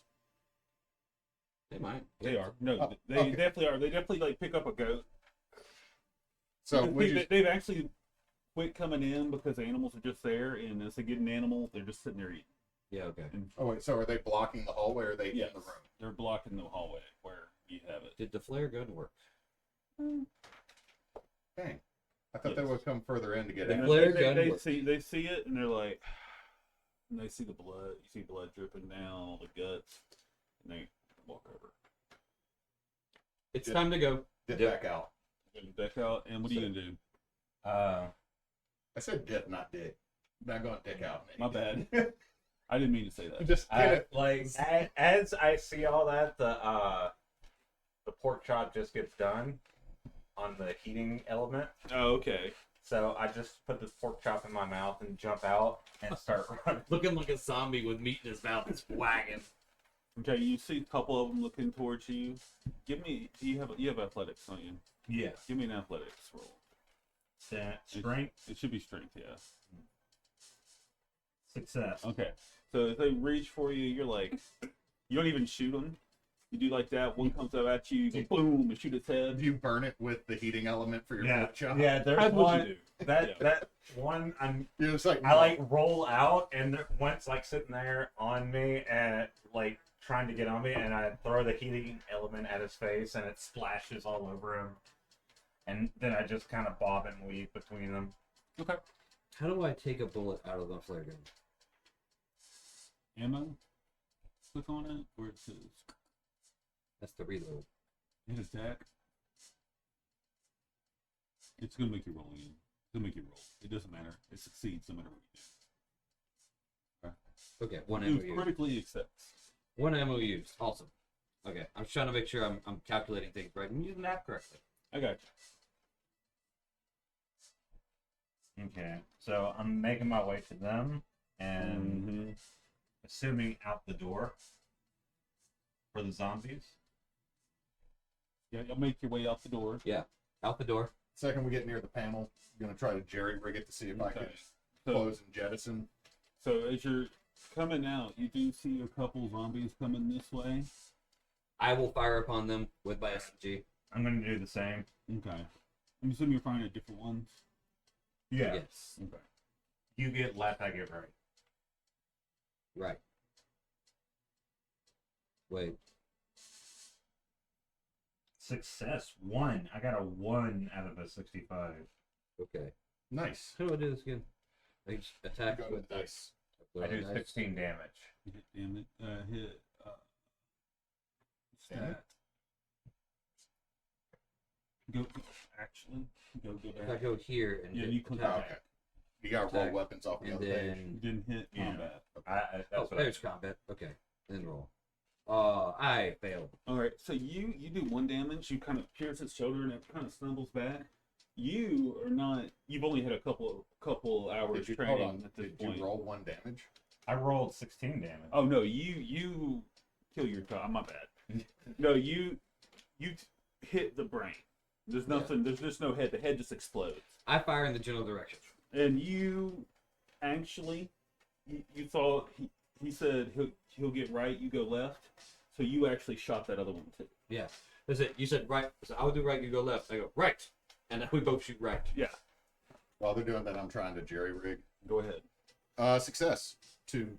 They might. They are. No, Oh, they okay. definitely are. They definitely like pick up a goat. So Because we they've actually quit coming in because the animals are just there, and as they get an animal, they're just sitting there eating. Yeah. Okay. Oh wait. So are they blocking the hallway? Or are they Yes. in the room? They're blocking the hallway where you have it. Did the flare gun work? Dang. I thought they Yes. would come further in to get The in. flare they, gun they works. see it, and they're like, and they see the blood. You see blood dripping down, all the guts, and they walk over. It's Did- time to go. Dip Dip. back out. Get your deck out, and what are you gonna do? I said dip, not dick. I'm not going to dick out. My bad. I didn't mean to say that. Just get it. Like as I see all that, the pork chop just gets done on the heating element. Oh, okay. So I just put this pork chop in my mouth and jump out and start running. Looking like a zombie with meat in his mouth. It's wagging. Okay, you see a couple of them looking towards you. Give me. You have athletics, don't you? Yeah. Give me an athletics roll. That strength, It should be strength, yeah. success. Okay. So if they reach for you, you're like, you don't even shoot them. You do like that. One comes up at you. You go boom and shoot its head. You burn it with the heating element for your Yeah, pork chop. yeah. There's That's what one you do. that one. You're just like, I like roll out, and one's like sitting there on me and like trying to get on me, and I throw the heating element at his face, and it splashes all over him. And then I just kind of bob and weave between them. Okay. How do I take a bullet out of the flare gun? Ammo. Click on it where it says That's the reload. hit attack. It's gonna make you roll again. It's gonna make you roll. It doesn't matter. It succeeds no matter what you do. Okay, one ammo It used. critically accepts. One ammo used. Awesome. Okay, I'm just trying to make sure I'm calculating things right and using that correctly. I got Okay, so I'm making my way to them, you. and assuming out the door for the zombies. Yeah, you'll make your way out the door. Out the door. second we get near the panel, I'm gonna try to jerry rig it to see if I can Okay. So, close and jettison. so as you're coming out, you do see a couple zombies coming this way. I will fire upon them with my SMG. I'm going to do the same. Okay. I'm assuming you're finding different ones. Yes. Okay. You get left, I get right. Right. Wait. Success 1. I got a 1 out of a 65. Okay. Nice. How do I do this again? I just attack Go with with dice. I do nice. 16 damage. Hit damage. Hit. Damn it. Stat. Go. Actually, go If I back. go here and Yeah, hit you can attack, Okay. You gotta roll Attack. weapons off the and other page. You then didn't hit Yeah. combat. That's oh, what there's I combat. Okay, then roll. I failed. All right. So you do 1 damage. You kind of pierce its shoulder and it kind of stumbles back. You are not. You've only had a couple hours Did you, training hold on. at this Did point. you roll 1 damage? I rolled 16 damage. Oh no, you kill your top. My bad. No, you hit the brain. There's nothing. There's just no head. The head just explodes. I fire in the general direction. And you actually, you thought he said he'll get right. You go left. So you actually shot that other one too. Yeah. That's it. You said right. So I would do right. You go left. I go right, and we both shoot right. Yeah. While they're doing that, I'm trying to jerry rig. Go ahead. Success. To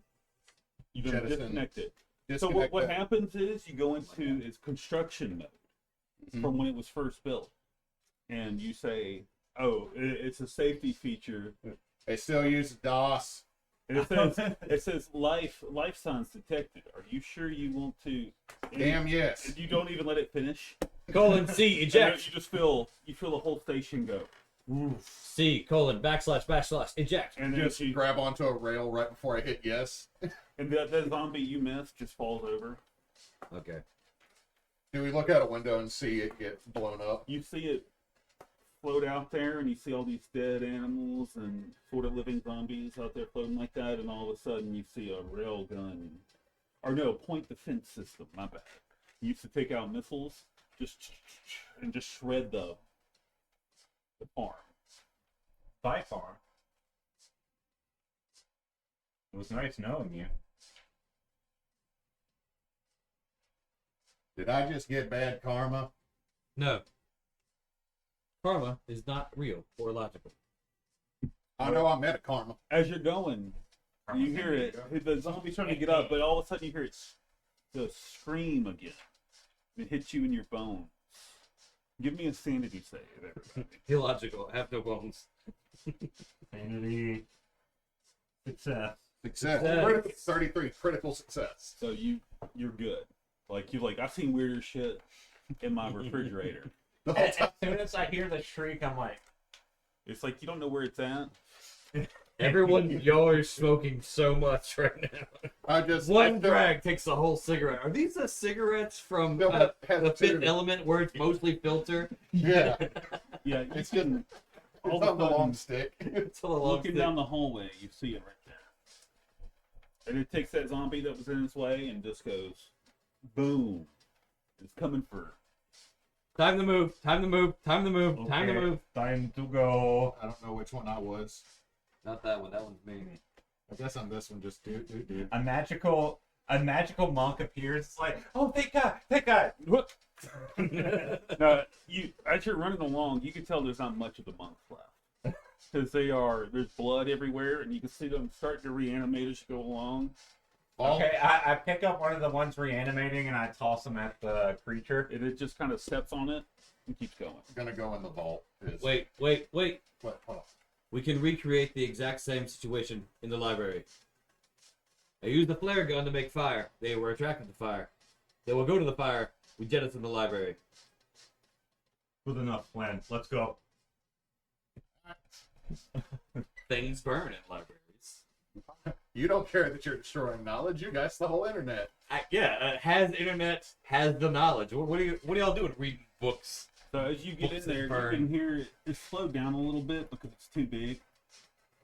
You've been Jettison. disconnected. So disconnect what that. happens is you go into its construction mode Mhm. from when it was first built, and you say, "Oh, it's a safety feature." They still use DOS. And it says life signs detected. Are you sure you want to? Damn yes. And you don't even let it finish. Colon C And then you eject. just feel the whole station go. C colon // eject. And then Just grab onto a rail right before I hit yes. and that zombie you missed just falls over. Okay. Do we look out a window and see it get blown up? You see it float out there, and you see all these dead animals and sort of living zombies out there floating like that, and all of a sudden you see a rail gun, or no, point defense system. My bad. You used to take out missiles, just shred the farm. By far. It was nice knowing you. Did I just get bad karma? No. Karma is not real or logical. I know I met a karma. As you're going, you hear it. The zombie's trying to get up, but all of a sudden you hear it just scream again. It hits you in your bones. Give me a sanity save, everybody. Illogical. I have no bones. Sanity. Success. Success. Success. 33 critical success. So you're good. Like I've seen weirder shit in my refrigerator. The whole As time. soon as I hear the shriek, I'm like, It's like you don't know where it's at. Everyone, y'all are smoking so much right now. I just One drag takes a whole cigarette. Are these the cigarettes from No, the have Fifth two. Element where it's mostly filter? Yeah, Yeah, it's getting. all It's of on a the long sudden, stick. It's all along looking down the hallway, you see it right there. And it takes that zombie that was in its way and just goes, boom. It's coming for. Time to move. Time to move. Time to move. Time to okay, move. time to go. I don't know which one I was. Not that one. That one's me. I guess I'm this one. Just do. A magical a magical monk appears. It's like, oh, thank God, thank God. What? No, as you're running along, you can tell there's not much of the monks left. Because there's blood everywhere, and you can see them starting to reanimate as you go along. Okay, I pick up one of the ones reanimating and I toss them at the creature. And it just kind of steps on it and keeps going. I'm gonna go in the vault. Wait. What? Hold on. We can recreate the exact same situation in the library. I used the flare gun to make fire. They were attracted to fire. They will go to the fire. We jettison the library. Good enough plan. Let's go. Things burn in libraries. You don't care that you're destroying knowledge. You guys, the whole internet. Has internet, has the knowledge. What are y'all doing? Reading books. So as you get Books in there, that burn. you can hear it slow down a little bit because it's too big.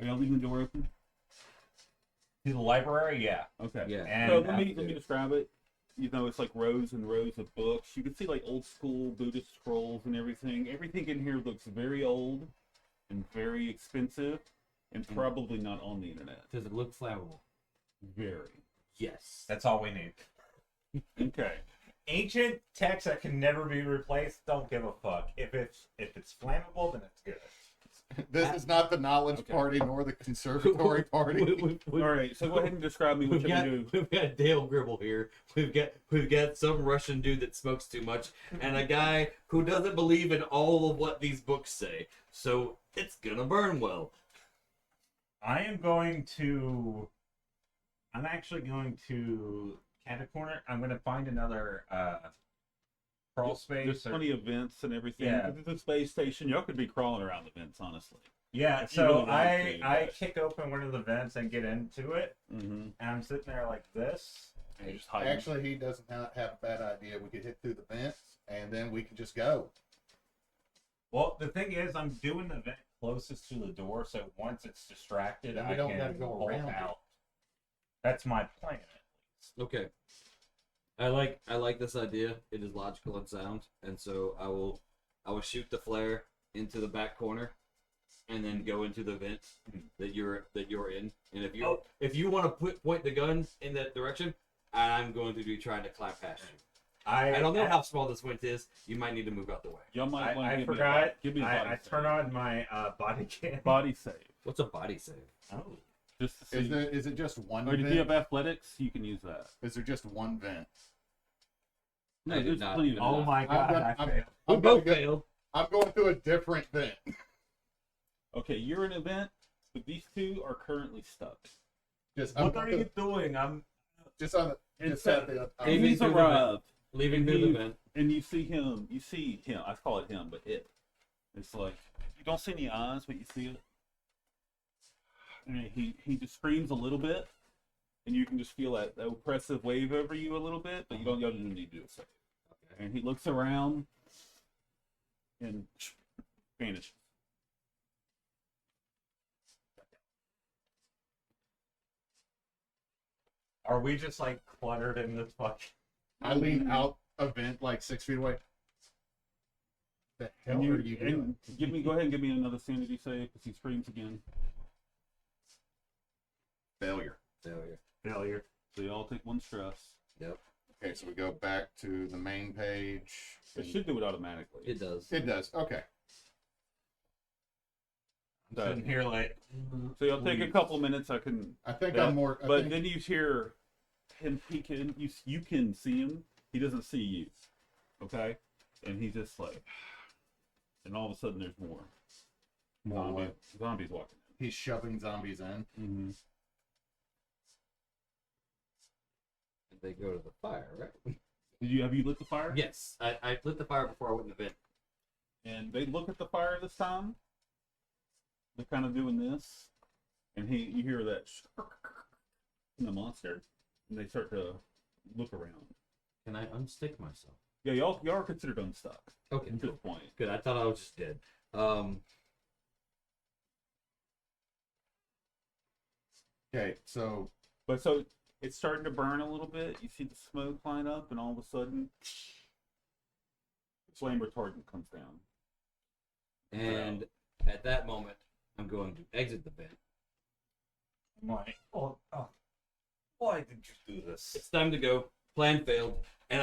Are y'all leaving the door open? To the library? Yeah. Okay. Yeah. And So let me describe it. You know, it's like rows and rows of books. You can see like old school Buddhist scrolls and everything. Everything in here looks very old and very expensive and probably not on the internet. Does it look flammable? Very. Yes. That's all we need. Okay. Ancient text that can never be replaced, don't give a fuck. If it's flammable, then it's good. This is not the knowledge Okay. party nor the conservatory party. All right. So go ahead and describe me what you're gonna do. We've got Dale Gribble here. We've got some Russian dude that smokes too much, and a guy who doesn't believe in all of what these books say. So it's gonna burn well. I'm actually going to cat a corner. I'm going to find another crawl space. There's plenty of vents and everything. Yeah. 'Cause it's a space station. Y'all could be crawling around the vents, honestly. Yeah, If you so really want to, I but- kick open one of the vents and get into it, Mm-hmm. and I'm sitting there like this. And just hide. Actually, he doesn't have a bad idea. We could hit through the vents, and then we could just go. Well, the thing is, I'm doing the vent closest to the door, so once it's distracted, Then we I don't can gotta go bolt around it. out. That's my plan. Okay. I like this idea. It is logical and sound, and so I will shoot the flare into the back corner, and then go into the vent that you're in. And if you want to point the gun in that direction, I'm going to be trying to climb past you. I don't know how small this vent is. You might need to move out the way. Y'all might want to I give forgot. Give me a body I save. turn on my body cam. Body save. What's a body save? Oh. Just to see. Is it just one Or if vent? you have athletics, you can use that. Is there just one vent? No, I did there's not. plenty of Oh my god, gonna- I I'm- failed. We I'm both gonna go- failed. I'm going through a different vent. Okay, you're in an event, but these two are currently stuck. What are you doing? I'm Just on the. And Just so- at the Leaving He's through the vent. arrived, Leaving And through the he- vent. and you see him. I call it him, but it. It's like you don't see any eyes, but you see it. And he just screams a little bit, and you can just feel that oppressive wave over you a little bit, but y'all don't need to do a save. And he looks around and vanishes. Are we just like cluttered in this fuck? I lean out a vent like 6 feet away. The hell And are you doing? go ahead and give me another sanity save because he screams again. Failure. Failure. So y'all take one stress. Okay, so we go back to the main page. It should do it automatically. It does. It does. Okay. So, Sitting here like. so you'll take a couple minutes. I can. I think Yeah, I'm more. But then you hear him. You can see him. He doesn't see you. Okay, and he's just like, and all of a sudden there's more. Zombies walking he's shoving zombies in. in. Mm-hmm. They go to the fire, right? Have you lit the fire? Yes, I lit the fire before I went in the vent. And they look at the fire this time. They're kind of doing this, and you hear that from the monster, and they start to look around. Can I unstick myself? Yeah, y'all are considered unstuck Okay, at this cool. point. Good. I thought I was just dead. Okay, so But so it's starting to burn a little bit. You see the smoke line up, and all of a sudden, flame retardant comes down. And at that moment, I'm going to exit the vent. I'm like, oh. Why did you do this? It's time to go. Plan failed, and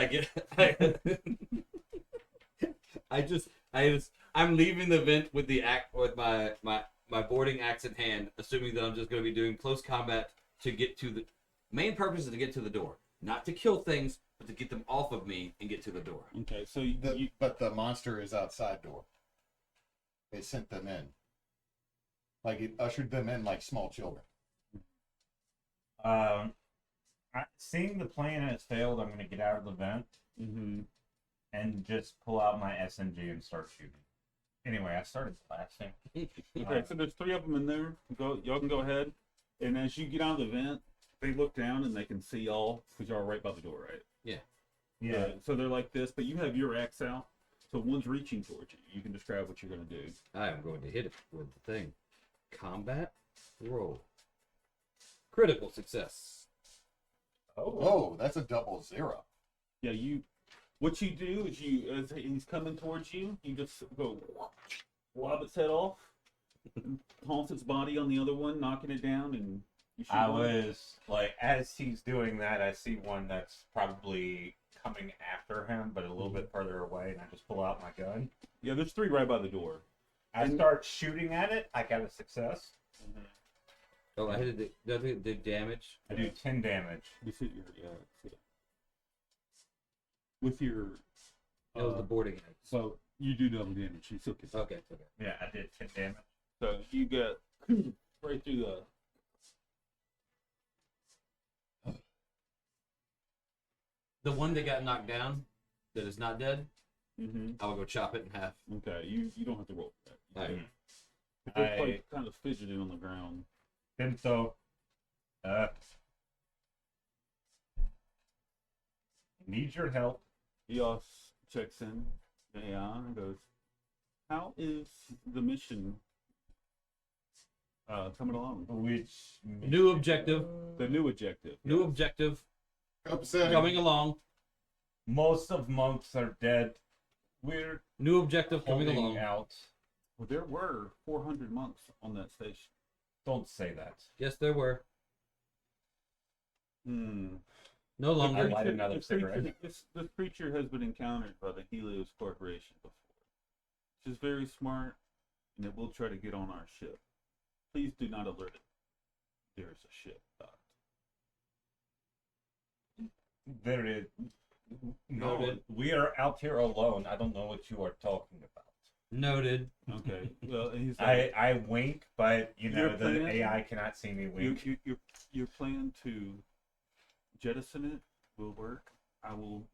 I'm leaving the event with my boarding axe in hand, assuming that I'm just going to be doing close combat to get to the main purpose is to get to the door, not to kill things, but to get them off of me and get to the door. Okay, so But the monster is outside door. It sent them in. Like it ushered them in like small children. Seeing the plan has failed, I'm going to get out of the vent and just pull out my SMG and start shooting. Anyway, I started blasting. okay, so there's 3 of them in there. Y'all can go ahead, and as you get out of the vent, they look down and they can see y'all because y'all are right by the door, right? Yeah. So they're like this, but you have your axe out, so one's reaching towards you. You can describe what you're going to do. I am going to hit it with the thing. Combat roll. Critical success. Oh, that's a 0. Yeah, what you do is as he's coming towards you, you just go lob its head off, and toss its body on the other one, knocking it down, and you shoot I one. was like, as he's doing that, I see one that's probably coming after him, but a little bit further away, and I just pull out my gun. Yeah, there's 3 right by the door. I start shooting at it. I got a success. Oh, I hit it. Did I do the damage? I do 10 damage. You see with your. That was the boarding axe. So you do double damage. You still can. Okay. Yeah, I did 10 damage. So you get right through The one that got knocked down, that is not dead, the. I will go chop it in half. Okay, you don't have to roll for that. Alright. It's like kind of fidgeting on the ground. Pinto. Need your help. Eos checks in the AI and goes, "How is the mission coming along? Which New objective. The new objective. New objective Upsetting. coming along. most of monks are dead. We're New objective coming holding along. out. Well, there were 400 monks on that station. Don't say that. Yes, there were. Hmm. No longer. light another cigarette. This creature has been encountered by the Helios Corporation before. Which is very smart, and it will try to get on our ship. Please do not alert it. There is a ship docked. There is. No, Noted. we are out here alone. I don't know what you are talking about. Noted. Okay. Well, and he's like, I wink, but you know You're the playing- AI cannot see me wink. your plan to jettison it will work. I will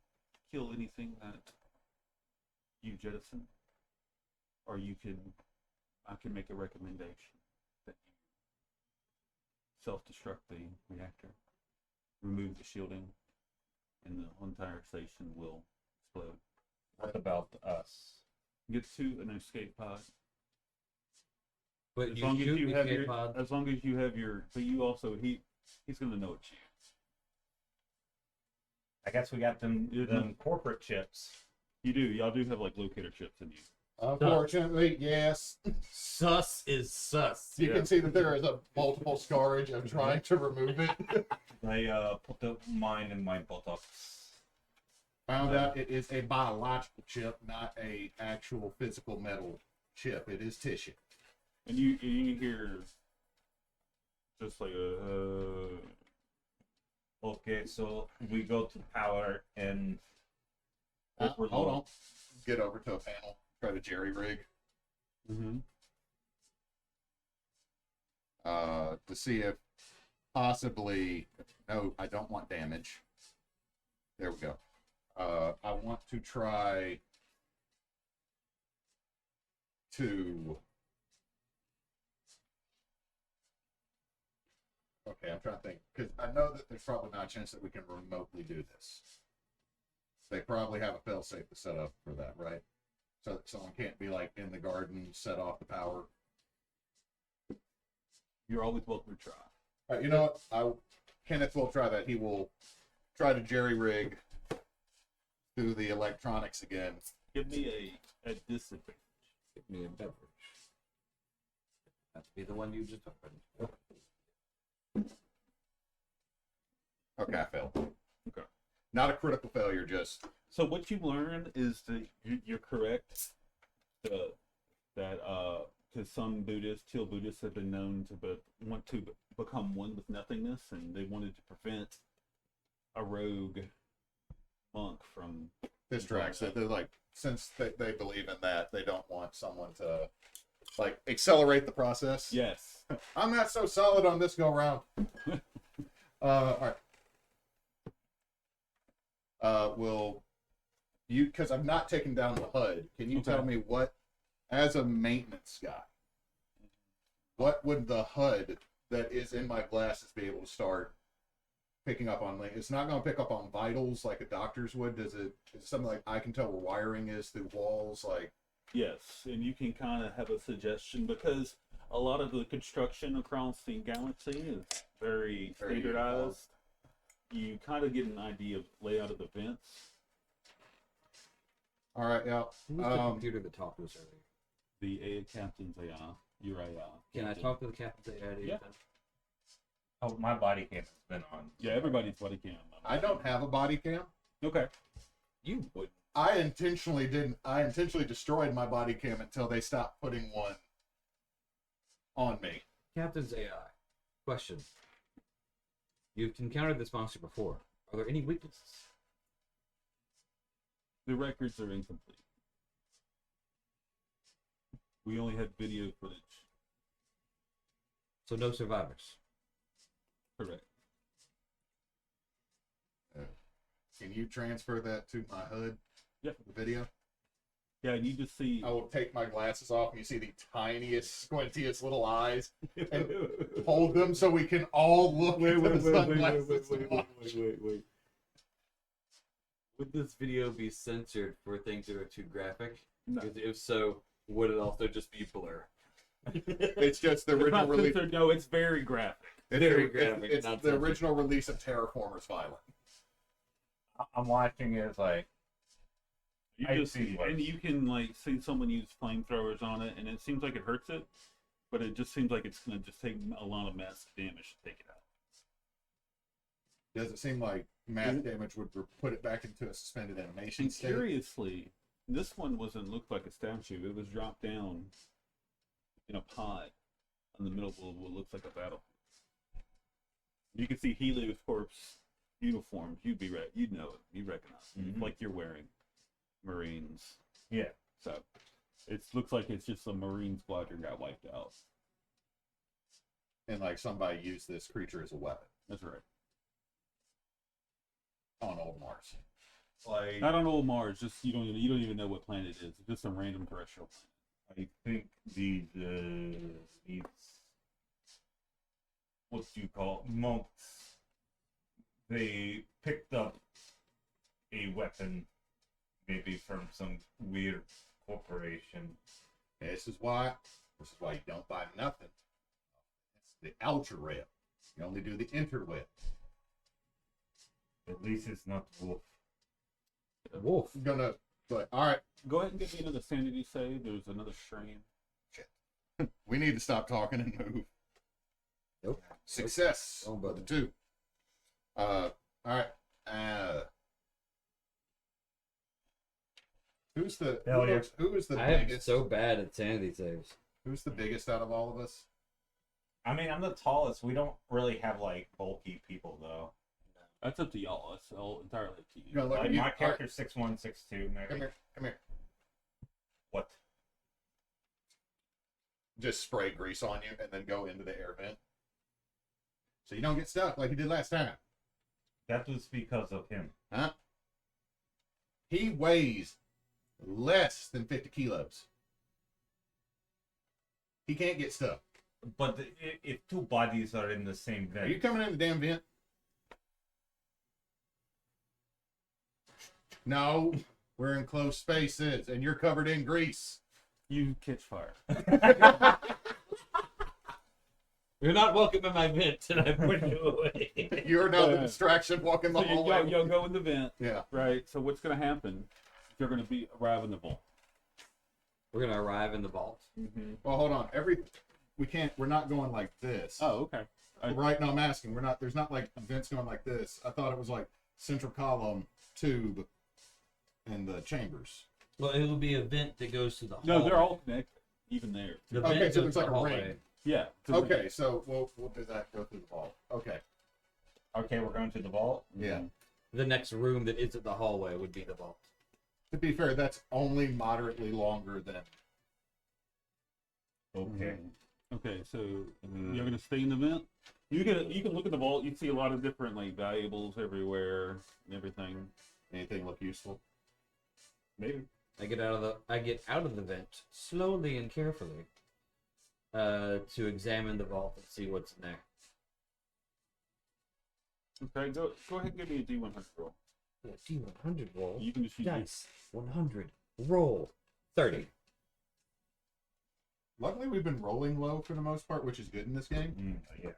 kill anything that you jettison, or I can make a recommendation that you self-destruct the reactor, remove the shielding, and the entire station will explode. What about us? Get to an escape pod. But As you long as shoot you the have escape your, pod. as long as you have your, but you also he's gonna know it's you. I guess we got them corporate chips. You do. Y'all do have like locator chips in you. Unfortunately, yes. Sus is sus. You can see that there is a multiple scarage of trying to remove it. I put the mine in my buttocks. Found out it is a biological chip, not a actual physical metal chip. It is tissue. And you hear just like Okay, so we go to power and Hold on. Get over to a panel. Try to jerry rig. To see if possibly. No, I don't want damage. There we go. I want to try to. Okay, I'm trying to think because I know that there's probably not a chance that we can remotely do this. They probably have a failsafe to set up for that, right? So that someone can't be like in the garden, set off the power. you're always welcome to try. All right, you know what? Kenneth will try that. He will try to jerry rig through the electronics again. Give me a disadvantage. Give me a beverage. Have to be the one you just opened. Okay, I failed. Okay. Not a critical failure, just So what you learn is that you're correct. Because some Teal Buddhists have been known to want to become one with nothingness, and they wanted to prevent a rogue monk from. this tracks. They're like, since they believe in that, they don't want someone to like accelerate the process. Yes. I'm not so solid on this go round. All right. Will you? Because I'm not taking down the HUD. Can you Okay. tell me what, as a maintenance guy, what would the HUD that is in my glasses be able to start picking up on? Like, it's not going to pick up on vitals like a doctor's would. Is it something like I can tell where wiring is through walls? Like, Yes, and you can kind of have a suggestion because a lot of the construction across the galaxy is very Very standardized. You kind of get an idea of layout of the vents. all right, yeah. Who's the computer that talked to us earlier? The A captains, Uriah. Can I talk to the captain's AI? Yeah. Oh, my body cam has been on. Yeah, everybody's body cam. I don't have a body cam. Okay. You would. I intentionally didn't. I intentionally destroyed my body cam until they stopped putting one on me. Captain's AI. Question. You've encountered this monster before. Are there any weaknesses? The records are incomplete. We only had video footage. So no survivors. Correct. Can you transfer that to my HUD? Yep. The video. Yeah, and you just see. I will take my glasses off and you see the tiniest, squintiest little eyes and hold them so we can all look into the sunglasses. Wait. Would this video be censored for things that are too graphic? No. Because if so, would it also just be blur? It's just the It's original not release. censored, no, it's very graphic. Very graphic, It's not the censored. original release of Terraformers Violent. I'm watching it. It's like You I just see what- and you can like see someone use flamethrowers on it, and it seems like it hurts it, but it just seems like it's gonna just take a lot of mass damage to take it out. Does it seem like mass damage would put it back into a suspended animation And state? curiously, this one wasn't looked like a statue. It was dropped down in a pod in the middle of what looks like a battle. You can see Helio's corpse uniforms. You'd know it. You'd recognize it. It's Mhm. like you're wearing Marines. yeah. So it looks like it's just a Marine squadron got wiped out. And like somebody used this creature as a weapon That's right. on old Mars. Like, Not on old Mars. Just you don't even know what planet it is. It's just a random terrestrial planet. I think these what do you call monks? They picked up a weapon, maybe from some weird corporation. This is why you don't buy nothing. It's the ultra rail. You only do the interweb. At least it's not wolf. wolf. But all right, Go ahead and give me another sanity save. There's another strain. we need to stop talking and move. Nope. Success. Oh, But brother. the two. All right. Who's the Failure. who is the I am biggest? so bad at sanity saves. Who's the biggest out of all of us? I mean, I'm the tallest. We don't really have like bulky people though. That's up to y'all. It's all entirely up to you. You're gonna look Like at you. my All right, character's 6'1", 6'2", maybe. come here. Come here. What? Just spray grease on you and then go into the air vent, so you don't get stuck like you did last time. That was because of him. Huh? He weighs less than 50 kilos. He can't get stuck. But if two bodies are in the same Are you vent, coming in the damn vent? No, we're in closed spaces and you're covered in grease. You catch fire. You're not welcome in my vent, and I put you away. You're now the Yeah. distraction walking the So hallway. y'all go in the vent, Yeah. right? So what's gonna happen? You're gonna arrive in the vault. We're gonna arrive in the vault. Mm-hmm. Well, hold on. We're not going like this. Oh, okay. Right? No, I'm asking. We're not. There's not like vents going like this. I thought it was like central column, tube, and the chambers. Well, it would be a vent that goes to the hall. No, they're all connected, even there. The Okay, vent so goes there's like to the a hallway. ring. Yeah. So Okay, so what does that go through the vault? Okay. Okay, we're going to the vault. Yeah. The next room that isn't the hallway would be the vault. To be fair, that's only moderately longer than. Okay. Okay, so you're gonna stay in the vent. You can look at the vault. You see a lot of different like valuables everywhere and everything. Anything look useful? Maybe. I get out of the vent slowly and carefully to examine the vault and see what's in there. Okay, go ahead and give me a D100 roll. D100 roll. You can just use Dice. 100 roll. 30. Luckily, we've been rolling low for the most part, which is good in this game. Yeah.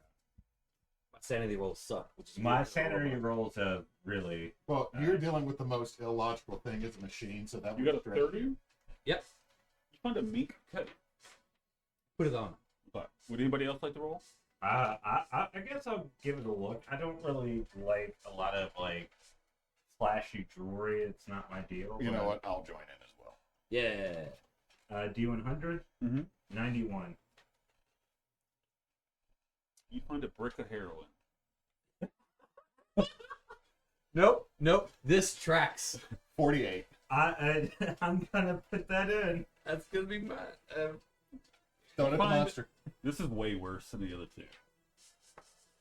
My sanity rolls suck. Which is My good. sanity rolls have really. Well, you're dealing with the most illogical thing as a machine, so that You would got a stretch 30? you. Yep. You found a meat cut. Put it on. But would anybody else like to roll? I guess I'll give it a look. I don't really like a lot of like flashy jewelry. It's not my deal. You know what? I'll join in as well. Yeah. D100. Mm-hmm. 91. You find a brick of heroin. Nope. This tracks. 48. I'm gonna put that in. That's gonna be my. Don't hit the Find- monster. This is way worse than the other two.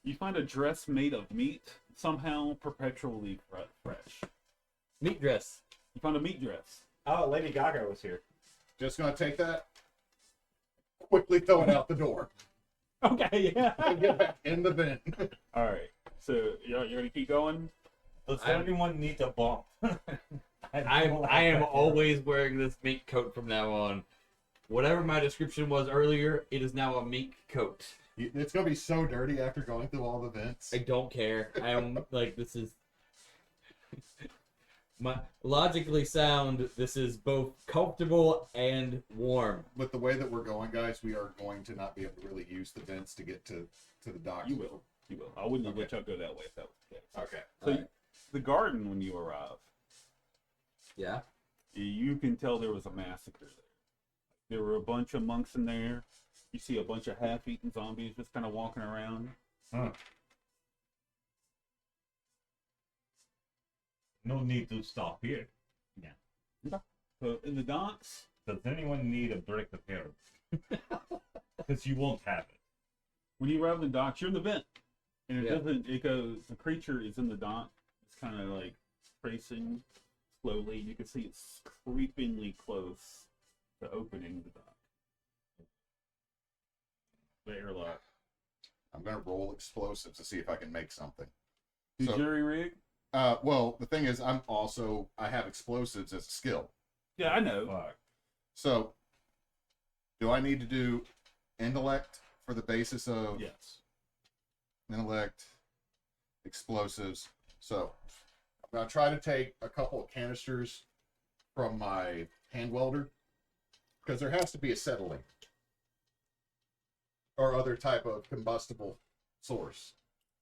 You find a dress made of meat, somehow perpetually fresh. Meat dress. You found a meat dress. Oh, Lady Gaga was here. Just gonna take that. Quickly throw it out the door. Okay, yeah. And get back in the vent. All right. So you're gonna keep going. Does I'm- anyone need a bump? I am always wearing this mink coat from now on. Whatever my description was earlier, it is now a mink coat. It's gonna be so dirty after going through all the vents. I don't care. I am like, this is my logically sound. This is both comfortable and warm. With the way that we're going, guys, we are going to not be able to really use the vents to get to the docks. You will. You will. I wouldn't let y'all go that way if that was the case. Okay. So Alright. the garden, when you arrive, Yeah. you can tell there was a massacre there. There were a bunch of monks in there. You see a bunch of half-eaten zombies just kind of walking around. No need to stop here. So in the docks, Does anyone need a brick of heroin? Because you won't have it. when you arrive in the docks, you're in the vent. And it Yeah. doesn't, it goes, the creature is in the dock. It's kind of like tracing slowly. You can see it's creepingly close to opening the dock. The airlock. I'm gonna roll explosives to see if I can make something. Do So- jury rig? Well, the thing is, I have explosives as a skill. Yeah, I know. Fuck. So, do I need to do intellect for the basis of Yes. intellect, explosives? So, I'm gonna try to take a couple of canisters from my hand welder because there has to be acetylene or other type of combustible source.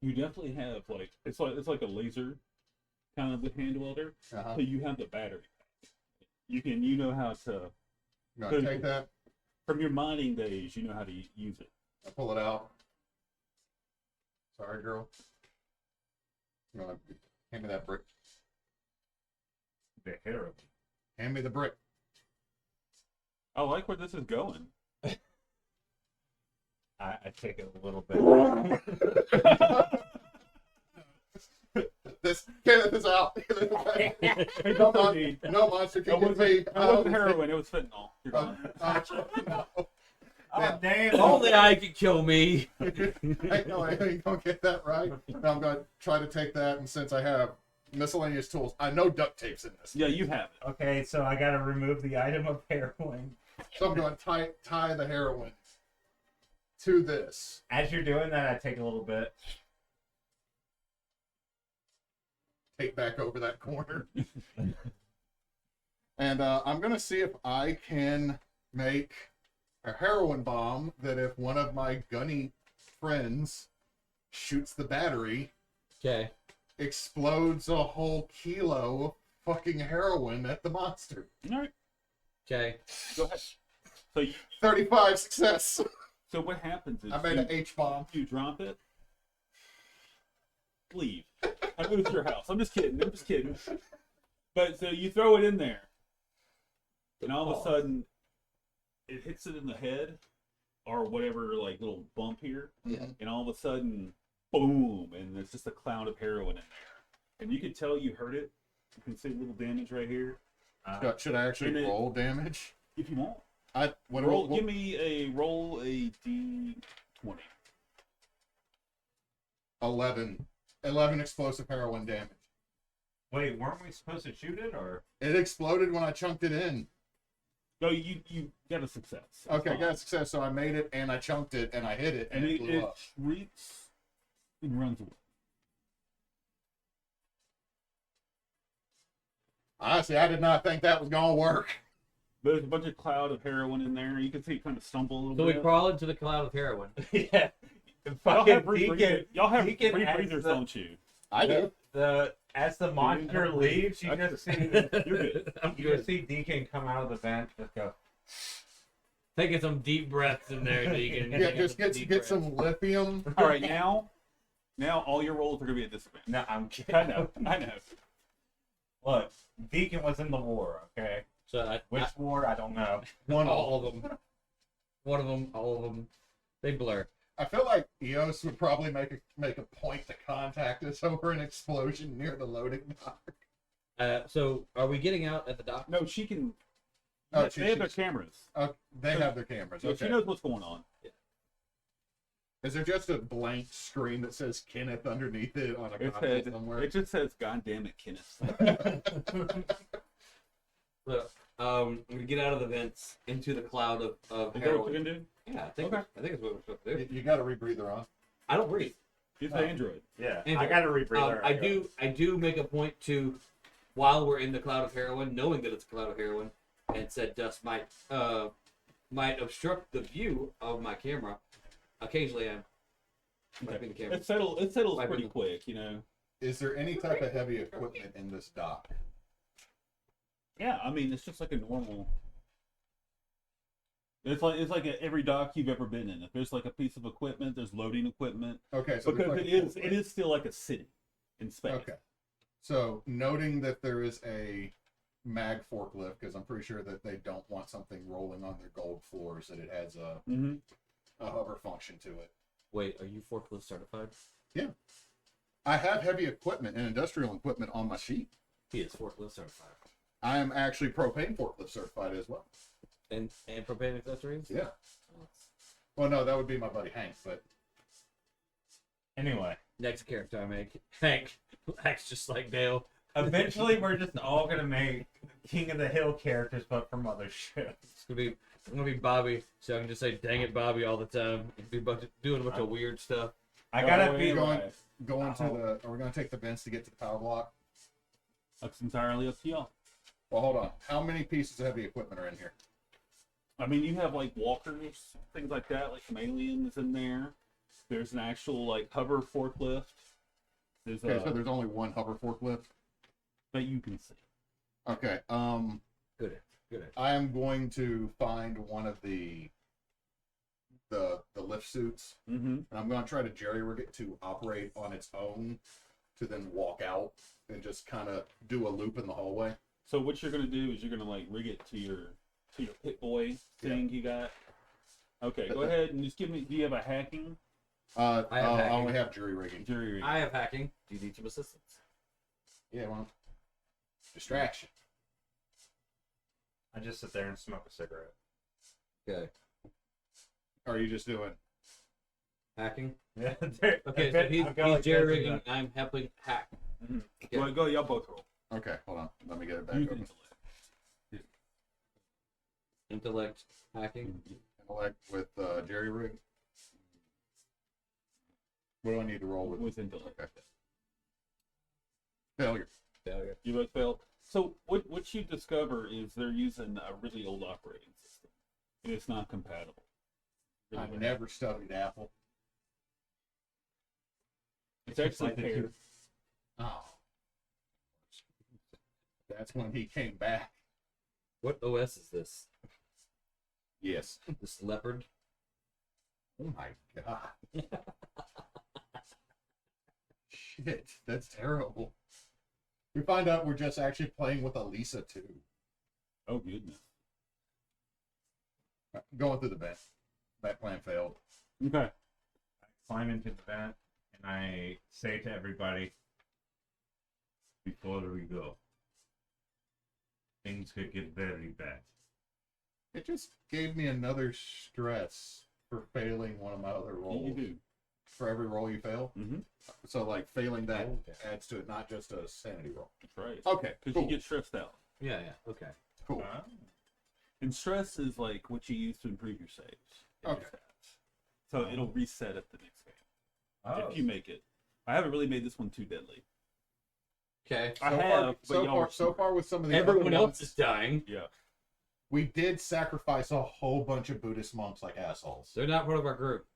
You definitely have like it's like a laser kind of the hand welder. Uh-huh. So you have the battery pack. You know how to I'm gonna take that. from your mining days. You know how to use it. I pull it out. Sorry, girl. You know, hand me that brick. The heroin. Hand me the brick. I like where this is going. I take it a little bit. This Kenneth is out. Hey, no, don't need. no monster That can get me. wasn't heroin. It was fentanyl. You're gone. No. Oh, damn. Only I could kill me. I know I ain't gonna get that right. Now I'm gonna try to take that, and since I have miscellaneous tools, I know duct tape's in this. Yeah, you have it. Okay, so I gotta remove the item of heroin. So I'm gonna tie the heroin to this. As you're doing that, I take a little bit. Take back over that corner. And I'm gonna see if I can make a heroin bomb that if one of my gunny friends shoots the battery, Okay. explodes a whole kilo of fucking heroin at the monster. All right, Okay. go ahead. So, 35 success. so what happens is I made an H-bomb. you drop it, leave. I go to your house. I'm just kidding. But so you throw it in there, and all of a sudden, it hits it in the head, or whatever, like little bump here, Yeah. and all of a sudden, boom, and there's just a cloud of heroin in there, and you can tell you heard it. You can see a little damage right here. Should I actually And it- roll damage? If you want, What give me a D20. 11. 11 explosive heroin damage. Wait, weren't we supposed to shoot it or? It exploded when I chunked it in. No, you got a success. It's Okay, fine. got a success. So I made it, and I chunked it, and I hit it, and And it it, blew it up. shrieks and runs away. Honestly, I did not think that was gonna work. There's a bunch of cloud of heroin in there. You can see it kind of stumble a little So we bit. crawl into the cloud of heroin. Yeah. Y'all Fucking have free Deacon. Deacon free adds breathers, the- don't you? I do. As the monster leaves, you just see You're good. you just see Deacon come out of the vent, just go. Taking some deep breaths in there, Deacon. Yeah, just get some lithium. All right, now all your rolls are gonna be at disadvantage. No, I'm kidding. I know. Look, Deacon was in the war. Okay, So which war I don't know. all of them. One of them, all of them. They blur. I feel like Eos would probably make a point to contact us over an explosion near the loading dock. So are we getting out at the dock? No, she can. Oh, They have their cameras. They have their cameras. So Okay. she knows what's going on. Is there just a blank screen that says Kenneth underneath it on a console somewhere? It just says, "God damn it, Kenneth." So, we get out of the vents into the cloud of Is that what heroin. you're gonna do? Yeah, I think Okay. it's what we're supposed to do. You got a rebreather on. I don't breathe. It's the android. Yeah, Andrew, I got a rebreather. I do make a point to, while we're in the cloud of heroin, knowing that it's a cloud of heroin, and said dust might obstruct the view of my camera. Occasionally, I'm wiping the camera. It settles Wiping pretty the- quick, you know. Is there any type of heavy equipment in this dock? Yeah, I mean it's just like a normal. It's like every dock you've ever been in. If there's like a piece of equipment, there's loading equipment Okay, so there's because like a it forklift. is still like a city in space. Okay. So, noting that there is a mag forklift, because I'm pretty sure that they don't want something rolling on their gold floors, that it has a Mm-hmm. hover function to it. Wait, are you forklift certified? I have heavy equipment and industrial equipment on my sheet. He is forklift certified. I am actually propane forklift certified as well. And propane accessories? Yeah. Well, no, that would be my buddy Hank, but Anyway, Next character I make, Hank, acts just like Dale. eventually we're just all gonna make King of the Hill characters, but for Mothership. It's gonna be Bobby, so I can just say "dang it, Bobby" all the time. Be doing a bunch of weird stuff. I gotta Oh, be yeah. going right. going to the. Are we going to take the vents to get to the power block? That's entirely up to y'all. Well, hold on. How many pieces of heavy equipment are in here? I mean, you have like walkers, things like that, like some aliens in there. There's an actual like hover forklift. There's Okay, so there's only one hover forklift. that you can see. Okay. Good. I am going to find one of the lift suits, Mm-hmm. and I'm going to try to jerry rig it to operate on its own, to then walk out and just kind of do a loop in the hallway. So what you're gonna do is you're gonna like rig it to your Pit Boy thing you got. Okay, go ahead and just give me. Do you have a hacking? I have I hacking. only have jury rigging. Jury rig? I have hacking. Do you need some assistance? Yeah, well, distraction. I just sit there and smoke a cigarette. Okay. Or are you just doing? Hacking. Yeah. Okay, so he's jerry rigging. I'm helping hack. Mhm. Yeah. Go, y'all both roll. Okay, hold on. Let me get it back Use open. Intellect hacking. Intellect with jerry rig. What do I need to roll with? With intellect. Okay. Failure. Failure. You both failed. So what you discover is they're using a really old operating system, and it's not compatible. I've never studied Apple. It's actually like the pair. two- Oh. That's when he came back. What OS is this? Yes. This leopard? Oh my god. Shit, that's terrible. We find out we're just actually playing with Elisa too. Oh goodness. Going through the vent. That plan failed. Okay. I climb into the vent and I say to everybody, before we go, things could get very bad. It just gave me another stress for failing one of my other rolls. You do. For every roll you fail. Mm-hmm. So like failing that Okay. adds to it, not just a sanity roll. That's right. Okay, Because cool. you get stressed out. Yeah, okay. Cool. And stress is like what you use to improve your saves. and your Okay. stats. So it'll reset at the next game. Oh, If you make it. I haven't really made this one too deadly. Okay. I So have, far, but so y'all far, are so smart. far with some of the Everyone other else ones, is dying. Yeah. we did sacrifice a whole bunch of Buddhist monks like assholes. They're not part of our group.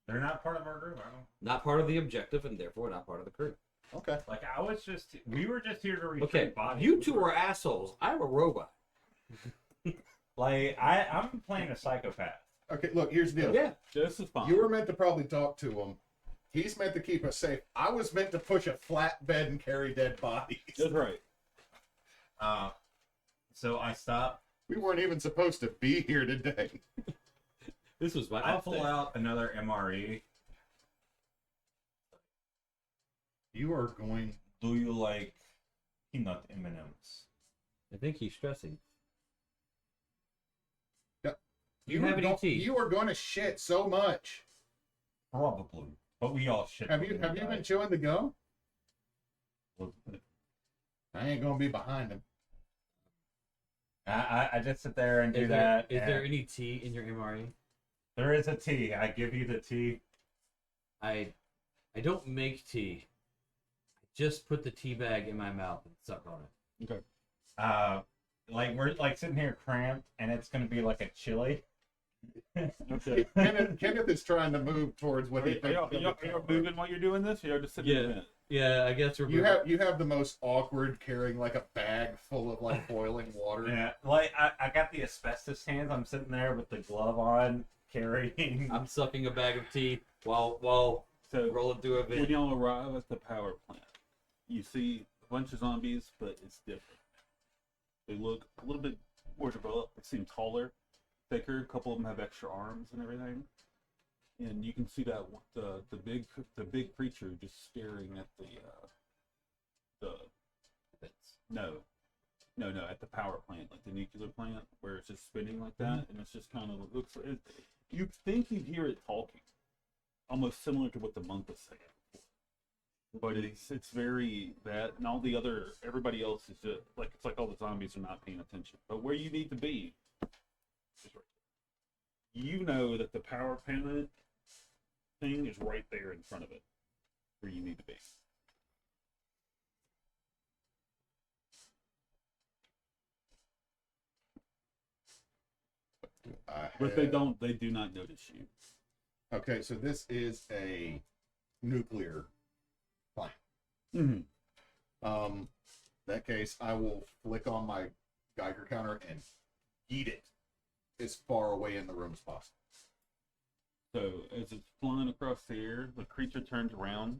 they're not part of our group. I don't. Not part of the objective, and therefore not part of the crew. Okay. Like we were just here to retrieve Okay, bodies. you two are assholes. I'm a robot. Like I'm playing a psychopath. Okay, look, here's the deal. Yeah. This is fine. You were meant to probably talk to him. He's meant to keep us safe. I was meant to push a flatbed and carry dead bodies. That's right. So I stop. We weren't even supposed to be here today. This was my I off pull day. out another MRE. You are going. Do you like peanut M&Ms? I think he's stressing. Yep. Do you have any tea? You are going to shit so much. Probably, but we all shit. Have you been chewing the gum? Well, I ain't gonna be behind him. I just sit there and do Is that. there and any tea in your MRE? there is a tea. I give you the tea. I don't make tea. I just put the tea bag in my mouth and suck on it. Okay. Like we're like sitting here cramped, and it's gonna be like a chili. Okay. Kenneth is trying to move towards what he Are thinks. y'all moving while you're doing this? Or you're just sitting in the vent? Yeah, I guess we're You have the most awkward carrying like a bag full of like boiling water. Yeah, like I got the asbestos hands. I'm sitting there with the glove on, carrying. I'm sucking a bag of tea while So rolling through a when vent. y'all arrive at the power plant, you see a bunch of zombies, but it's different. They look a little bit more developed. They seem taller, thicker. A couple of them have extra arms and everything. And you can see that the big creature just staring at at the power plant, like the nuclear plant, where it's just spinning like that, and it's just kind of looks. You think you hear it talking, almost similar to what the monk was saying before. But it's very that, and everybody else is just like it's like all the zombies are not paying attention. But where you need to be, is right there. You know that the power plant thing is right there in front of it, where you need to be. But they do not notice you. Okay, so this is a nuclear plant. Mm-hmm. In that case, I will flick on my Geiger counter and eat it as far away in the room as possible. So as it's flying across the air, the creature turns around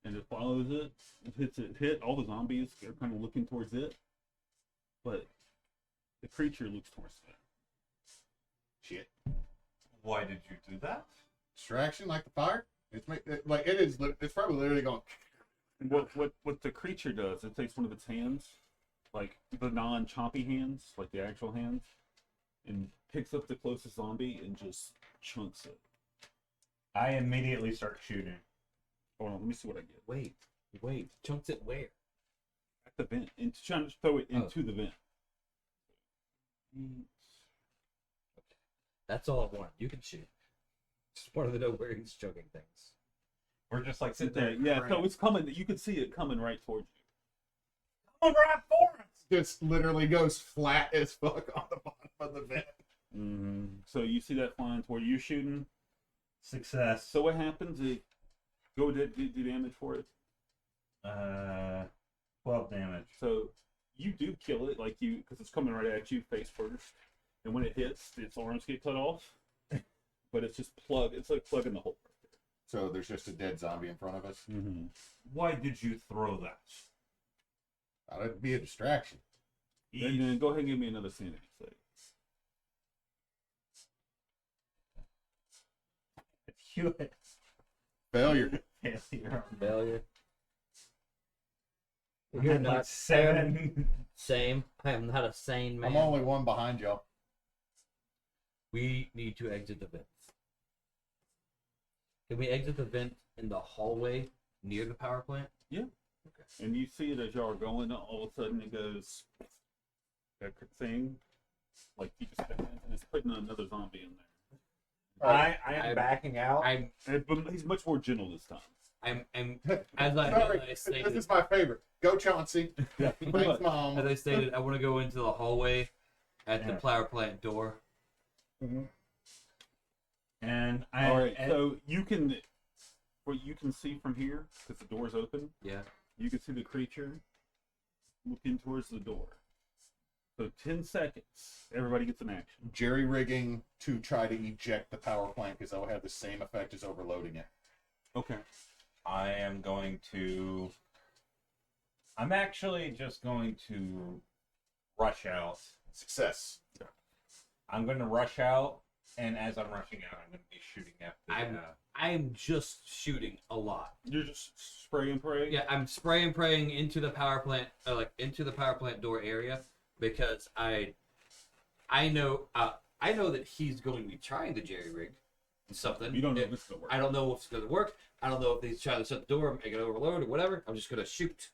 and it follows it. It hit all the zombies. They're kind of looking towards it, but the creature looks towards it. Shit. Why did you do that? Distraction like the fire? It's probably literally going. What the creature does, it takes one of its hands, like the non-chompy hands, like the actual hands, and picks up the closest zombie and just chunks it. I immediately start shooting. Hold on, let me see what I get. Wait. Chunks it where? At the vent, and trying to throw it into the vent. That's all I want. You can shoot. Just wanted to know where he's chugging things. We're just like sitting There, there. yeah. So it's coming. You can see it coming right towards you. Come right for us. Just literally goes flat as fuck on the bottom of the vent. Mm-hmm. So you see that flying toward you shooting. Success. So what happens is Go do damage for it. 12 damage. So you do kill it, like because it's coming right at you face first, and when it hits, its arms get cut off. But it's just it's like plugging the hole. So there's just a dead zombie in front of us. Mm-hmm. Why did you throw that? That'd be a distraction. And then go ahead and give me another sanity save. Failure. Failure. I'm You're like not 7. same. I am not a sane man. I'm only one behind y'all. We need to exit the vent. Can we exit the vent in the hallway near the power plant? Yeah. Okay. And you see it as y'all are going, all of a sudden it goes that thing, like you just and it's putting another zombie in there. I am backing out. But he's much more gentle this time. I'm as I Sorry, stated. this is my favorite. Go Chauncey. Yeah. Thanks, Mom. As I stated, I want to go into the hallway at the Yeah. power plant door. And All right. So you can, what you can see from here, because the door's open, Yeah. you can see the creature looking towards the door. So 10 seconds, everybody gets an action. Jerry rigging to try to eject the power plant because that will have the same effect as overloading it. Okay. I am going to. I'm actually just going to rush out. Success. I'm going to rush out, and as I'm rushing out, I'm going to be shooting at the. I'm just shooting a lot. You're just spray and pray? Yeah, I'm spray and praying into the power plant, into the power plant door area, because I know that he's going to be trying to jerry rig something. You don't know if it's going to work. I don't know if it's going to work. I don't know if he's trying to shut the door, make it overload, or whatever. I'm just going to shoot.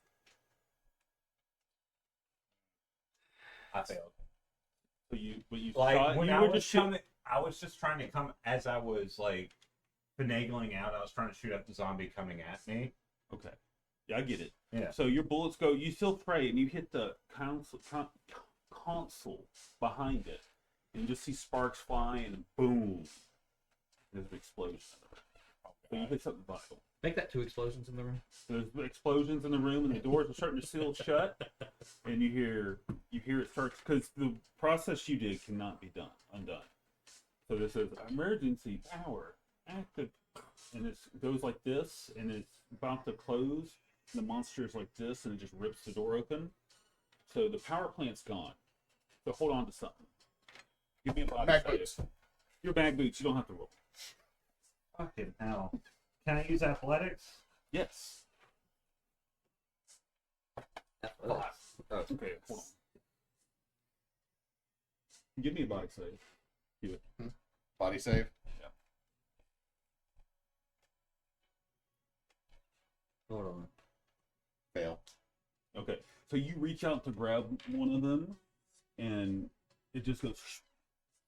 I failed. But you Like shot, when you I were was just shooting. coming, I was just trying to come as I was like finagling out. I was trying to shoot at the zombie coming at me. Okay. Yeah, I get it. Yeah. So your bullets go, you still pray, and you hit the console behind it. And you just see sparks fly, and boom. There's an explosion. So you hit something vital. Make that 2 explosions in the room. There's explosions in the room, and the doors are starting to seal shut. And you hear it start, because the process you did cannot be undone. So this is emergency power active, and it goes like this, and it's about to close. And the monster is like this, and it just rips the door open. So the power plant's gone. So hold on to something. Give me a body Back save. boots. Your bag boots. You don't have to roll. Fucking hell! Can I use athletics? Yes. Oh, Okay. Hold on. Give me a body save. Do it. Body save. hold on. Fail. Okay, so you reach out to grab one of them, and it just goes.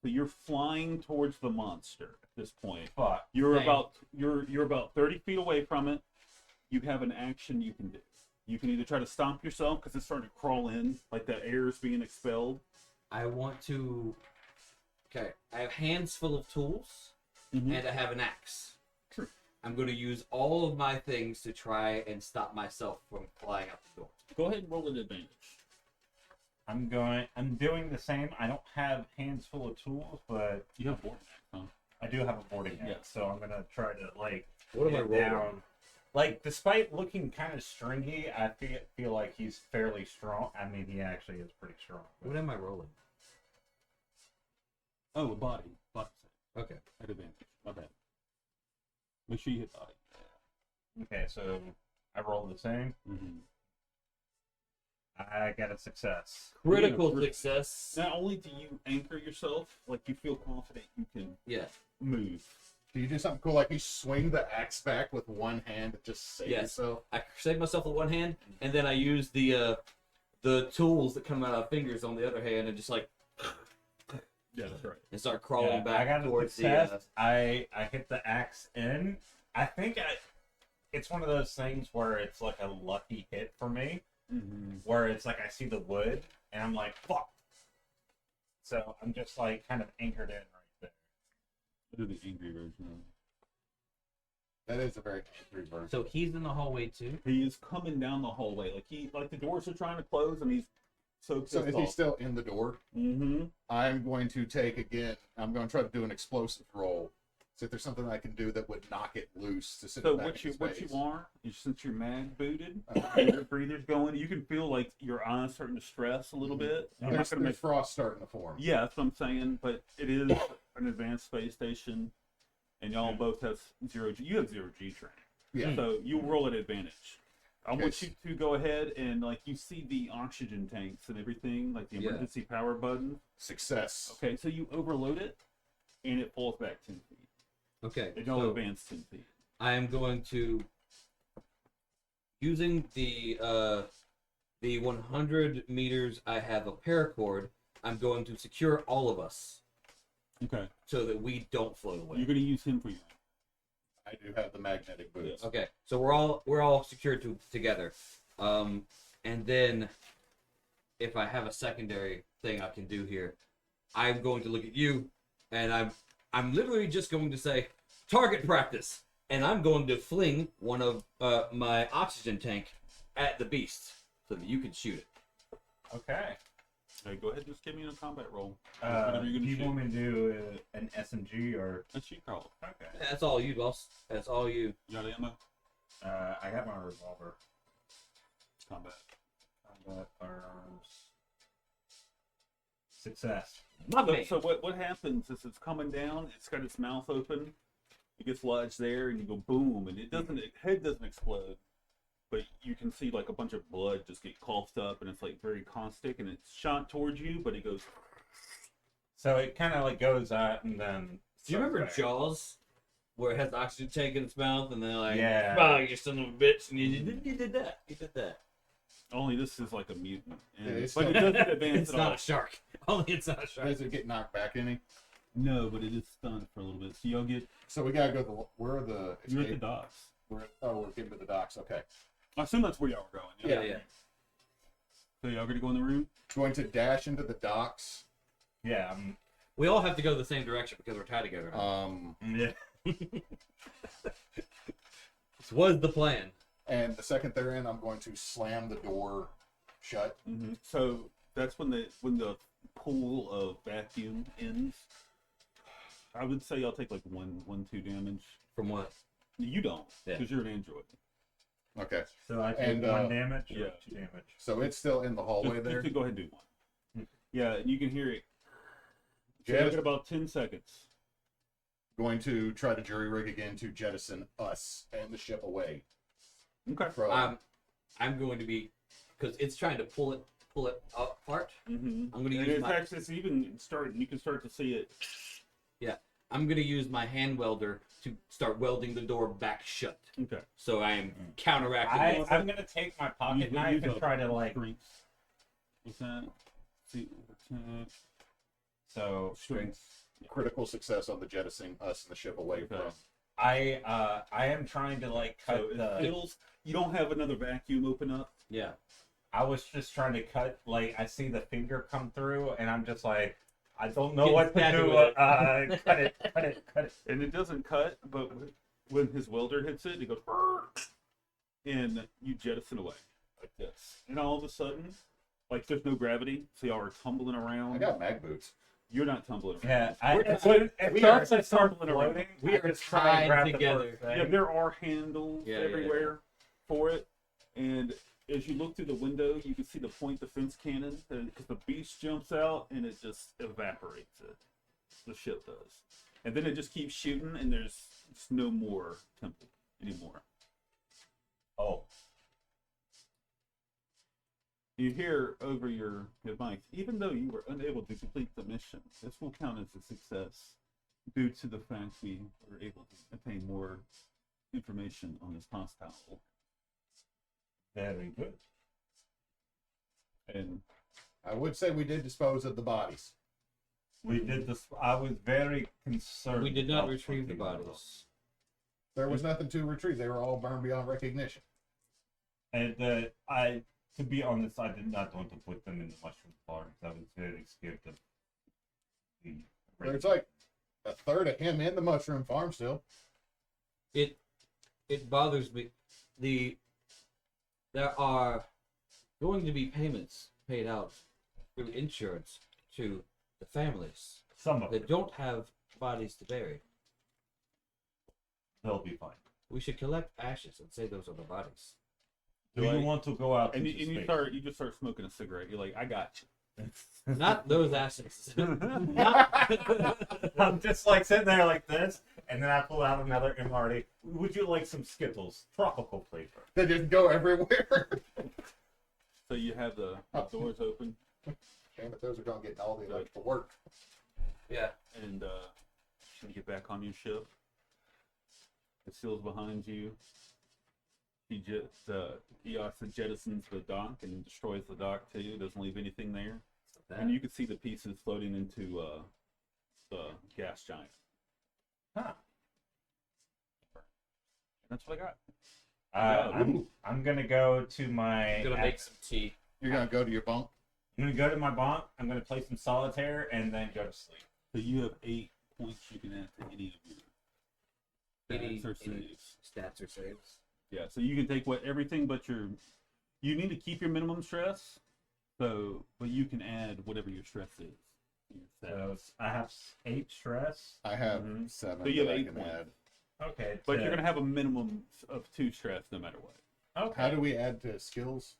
So you're flying towards the monster at this point. Fuck. You're Dang. you're about 30 feet away from it. You have an action you can do. You can either try to stop yourself because it's starting to crawl in, like the air is being expelled. I want to. Okay, I have hands full of tools, Mhm. and I have an axe. True. I'm going to use all of my things to try and stop myself from flying out the door. Go ahead and roll an advantage. I'm doing the same. I don't have hands full of tools, but You have board, huh? I do have a boarding axe, Yeah. so I'm gonna try to like What am I get rolling? down. Like, despite looking kind of stringy, I feel like he's fairly strong. I mean, he actually is pretty strong. What am I rolling? Oh, a body. Body save. Okay. At advantage. My bad. Make sure you hit body. Okay, so I rolled the same. Mm-hmm. I got a success. Critical Yeah, success. Not only do you anchor yourself, like you feel confident you can Yeah. move. Do you do something cool like you swing the axe back with one hand to just save Yes. yourself? I saved myself with one hand, and then I use the tools that come out of fingers on the other hand, and just like Yeah, that's right. and start crawling Yeah, I back got a towards success. I hit the axe in. I think it's one of those things where it's like a lucky hit for me, Mm-hmm. where it's like I see the wood and I'm like, fuck. So I'm just like kind of anchored in right there. I do the angry version. That is a very angry version. So he's in the hallway too. He is coming down the hallway, like the doors are trying to close, and he's so pissed So if off. he's still in the door, I'm going to I'm going to try to do an explosive roll. See if there's something I can do that would knock it loose to send So it back what in you space. are is, since you're mag booted, Okay. and your breather's going, you can feel like your eyes starting to stress a little bit. I'm not There's, gonna make frost starting to form. Yeah, that's what I'm saying. But it is an advanced space station, and y'all both have zero G. You have zero G training. Yeah. So you roll at advantage. I want Okay. you to go ahead and you see the oxygen tanks and everything, like the Yeah. emergency power button. Success. Okay, so you overload it, and it falls back 10 feet. Okay. It don't So advance 10 feet. I am going to using the 100 meters I have of paracord. I'm going to secure all of us Okay. so that we don't float away. You're going to use him for you. I do have the magnetic boots. Okay, so we're all secured together, and then if I have a secondary thing I can do here, I'm going to look at you, and I'm literally just going to say target practice, and I'm going to fling one of my oxygen tank at the beast so that you can shoot it. Okay. Okay, go ahead and just give me a combat roll. Do Whatever you're gonna you shoot. want me to do an SMG or? That's you, Carl. Okay. That's all you, boss. That's all you. You got ammo? I got my revolver. Combat. Combat firearms. Success. My man. So what happens is it's coming down, it's got its mouth open, it gets lodged there, and you go boom, and head doesn't explode, but you can see like a bunch of blood just get coughed up, and it's like very caustic, and it's shot towards you, but it goes. So it kind of like goes out and then. Do you remember back. Jaws, where it has the oxygen tank in its mouth, and they're like, Yeah. "Oh, you son of a bitch!" And you did that. You did that. Only this is like a mutant, and, Yeah, it's but it still- doesn't advance It's at not all. a shark. Only it's not a shark. Does it get knocked back any? No, but it is stunned for a little bit. So y'all get So we gotta go where are the you're at the escape? docks. We're getting to the docks. Okay. I assume that's where y'all are going. Yeah. So y'all gonna go in the room? Going to dash into the docks. Yeah. We all have to go the same direction because we're tied together. Yeah. This was the plan. And the second they're in, I'm going to slam the door shut. Mm-hmm. So that's when the pool of vacuum ends. I would say y'all take like 2 damage. From what? You don't, Yeah. because you're an android. Okay. So I take And, 1 damage or yeah. 2 damage. So it's still in the hallway You there. could go ahead and do 1. Yeah, and you can hear it. So Jet- you got about 10 seconds. Going to try to jury rig again to jettison us and the ship away Okay. from. I'm going to be, because it's trying to pull it apart. Mm-hmm. I'm going to And use in my fact, it's even starting. You can start to see it. I'm going to use my hand welder to start welding the door back shut. Okay. So I am counteracting. it. I'm gonna take my pocket knife and try to like. Strength. What's that? See, attack. So Strength. Critical success on the jettisoning us and the ship away Okay. from. I am trying to like cut So it the. feels. You don't have another vacuum open up. Yeah. I was just trying to cut. Like I see the finger come through, and I'm just like, I don't know Get what to stabbed do. with it. Cut it. And it doesn't cut, but when his welder hits it, it goes, "Brrr," and you jettison away like this. And all of a sudden, like there's no gravity, so y'all are tumbling around. I got mag boots. You're not tumbling around. Yeah, We're it we starts are to start tumbling around. floating. We I are just try and tied grab the together. first thing. Yeah, there are handles Yeah, everywhere for it, and as you look through the window, you can see the point defense cannon because the beast jumps out and it just evaporates it. The ship does, and then it just keeps shooting, and there's no more temple anymore. Oh, You hear over your mic, even though you were unable to complete the mission, this will count as a success due to the fact we were able to obtain more information on this hostile. very good. And I would say we did dispose of the bodies. We did this. I was very concerned. We did not about retrieve the something bodies. There was nothing to retrieve. They were all burned beyond recognition. And to be honest, I did not want to put them in the mushroom farm. I was very scared of the. There's like a third of him in the mushroom farm still. It it bothers me. There are going to be payments paid out through insurance to the families Some of that it. don't have bodies to bury. They'll be fine. We should collect ashes and say those are the bodies. Do you want to go out And into you space? you just start smoking a cigarette. You're like, I got you. Not those ashes. I'm just like sitting there like this, and then I pull out another MRD. Would you like some Skittles? Tropical flavor. They just go everywhere. So you have the doors open, Damn it, those are gonna get all the electrical work. Yeah. and you get back on your ship. The seal's behind you. He also jettisons the dock and destroys the dock too. Doesn't leave anything there. And you can see the pieces floating into the gas giant. Huh. And that's what I got. I'm gonna go to my. I'm gonna make some tea. You're gonna go to your bunk. I'm gonna go to my bunk. I'm gonna play some solitaire and then go to sleep. So you have 8 points you can add to any of your Any stats or saves. stats or saves. Yeah, so you can take everything but your. You need to keep your minimum stress. So, but you can add whatever your stress is. So I have 8 stress. I have Mhm. 7 So you have that I 8 can points. add. Okay. But you're gonna have a minimum of 2 stress no matter what. Okay. How do we add to skills?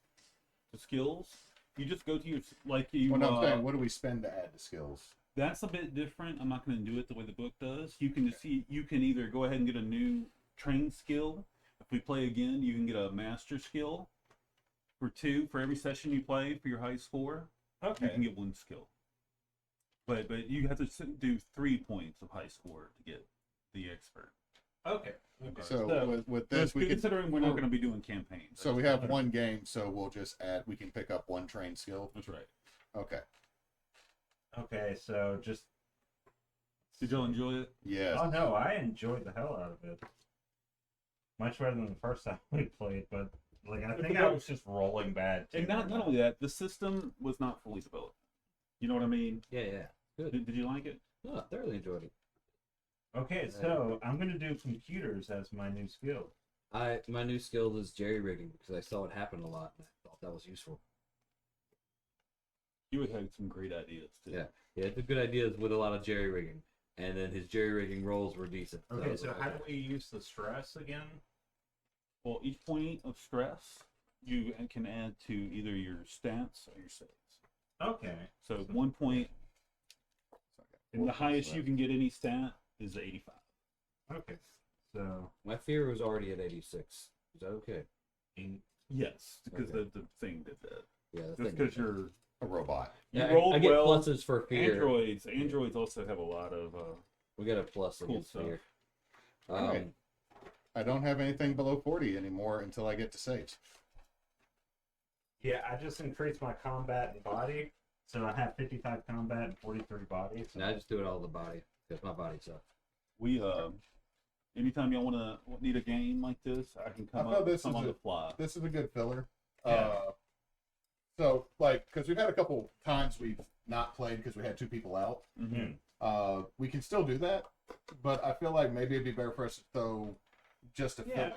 The skills, you just go to your like you. What I'm saying, what do we spend to add to skills? That's a bit different. I'm not going to do it the way the book does. You can just see. You can either go ahead and get a new trained skill. If we play again, you can get a master skill for 2 for every session you play for your high score. You Okay. can get 1 skill. But you have to do 3 points of high score to get the expert. Okay. Okay. So with this, we can. Considering we're not going to be doing campaigns. So we have 1 game, so we'll just add. We can pick up 1 trained skill. That's right. Okay. Okay. So just. Did y'all enjoy it? Yes. Oh no, I enjoyed the hell out of it. Much better than the first time we played, but like I think I was just rolling bad. Too. And not only that, the system was not fully developed. You know what I mean? Yeah. Good. Did you like it? No, I thoroughly enjoyed it. Okay, so I'm gonna do computers as my new skill. My new skill is jerry rigging because I saw it happen a lot and I thought that was useful. You had some great ideas too. Yeah. Yeah, it's a good idea with a lot of jerry rigging. And then his jerry rigging rolls were decent. Okay, was so like, how do we use the stress again? Well, each point of stress you can add to either your stats or your saves. Okay. So 1 point, and the highest you can get any stat is 85. Okay. So My fear was already at 86. Is that okay? Yes, because Okay. the thing did that. Yeah, the Just thing because is- you're A robot. you Yeah, rolled I get well. pluses for fear. Androids also have a lot of We got a plus Cool against stuff. fear. Alright. I don't have anything below 40 anymore until I get to saves. yeah, I just increased my combat and body, so I have 55 combat and 43 body. So Now I just do it all the body because my body sucks. we anytime y'all need a game like this, I can come I thought up this come is on a- the fly. This is a good filler. Yeah. So, like, because we've had a couple times we've not played because we had 2 people out. Mm-hmm. We can still do that, but I feel like maybe it'd be better for us to throw just a Yeah.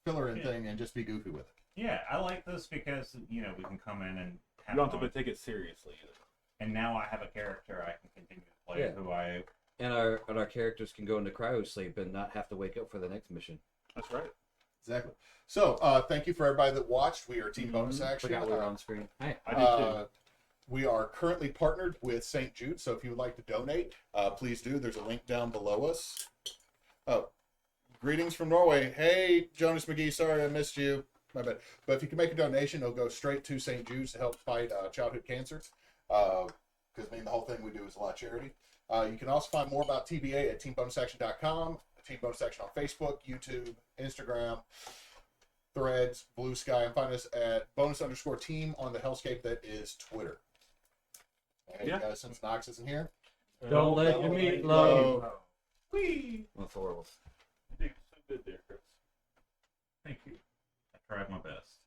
filler in Yeah. thing and just be goofy with it. yeah, I like this because we can come in and have You don't have fun. to take it seriously either. And now I have a character I can continue to play Yeah. who I. And our characters can go into cryo sleep and not have to wake up for the next mission. That's right. Exactly. So, thank you for everybody that watched. We are Team Bonus Action. Forgot we were on screen. Hey. I did too. We are currently partnered with St. Jude, so if you would like to donate, please do. There's a link down below us. Oh, greetings from Norway. Hey, Jonas McGee, sorry I missed you. My bad. But if you can make a donation, it'll go straight to St. Jude's to help fight childhood cancer. Because, the whole thing we do is a lot of charity. You can also find more about TBA at teambonusaction.com, Team Bonus Action on Facebook, YouTube, Instagram, Threads, Blue Sky, and find us at bonus_team on the hellscape that is Twitter. Hey Yeah. guys, since Knox isn't here, Don't let your meat low. Whee! That's horrible. You did so good there, Chris. Thank you. I tried my best.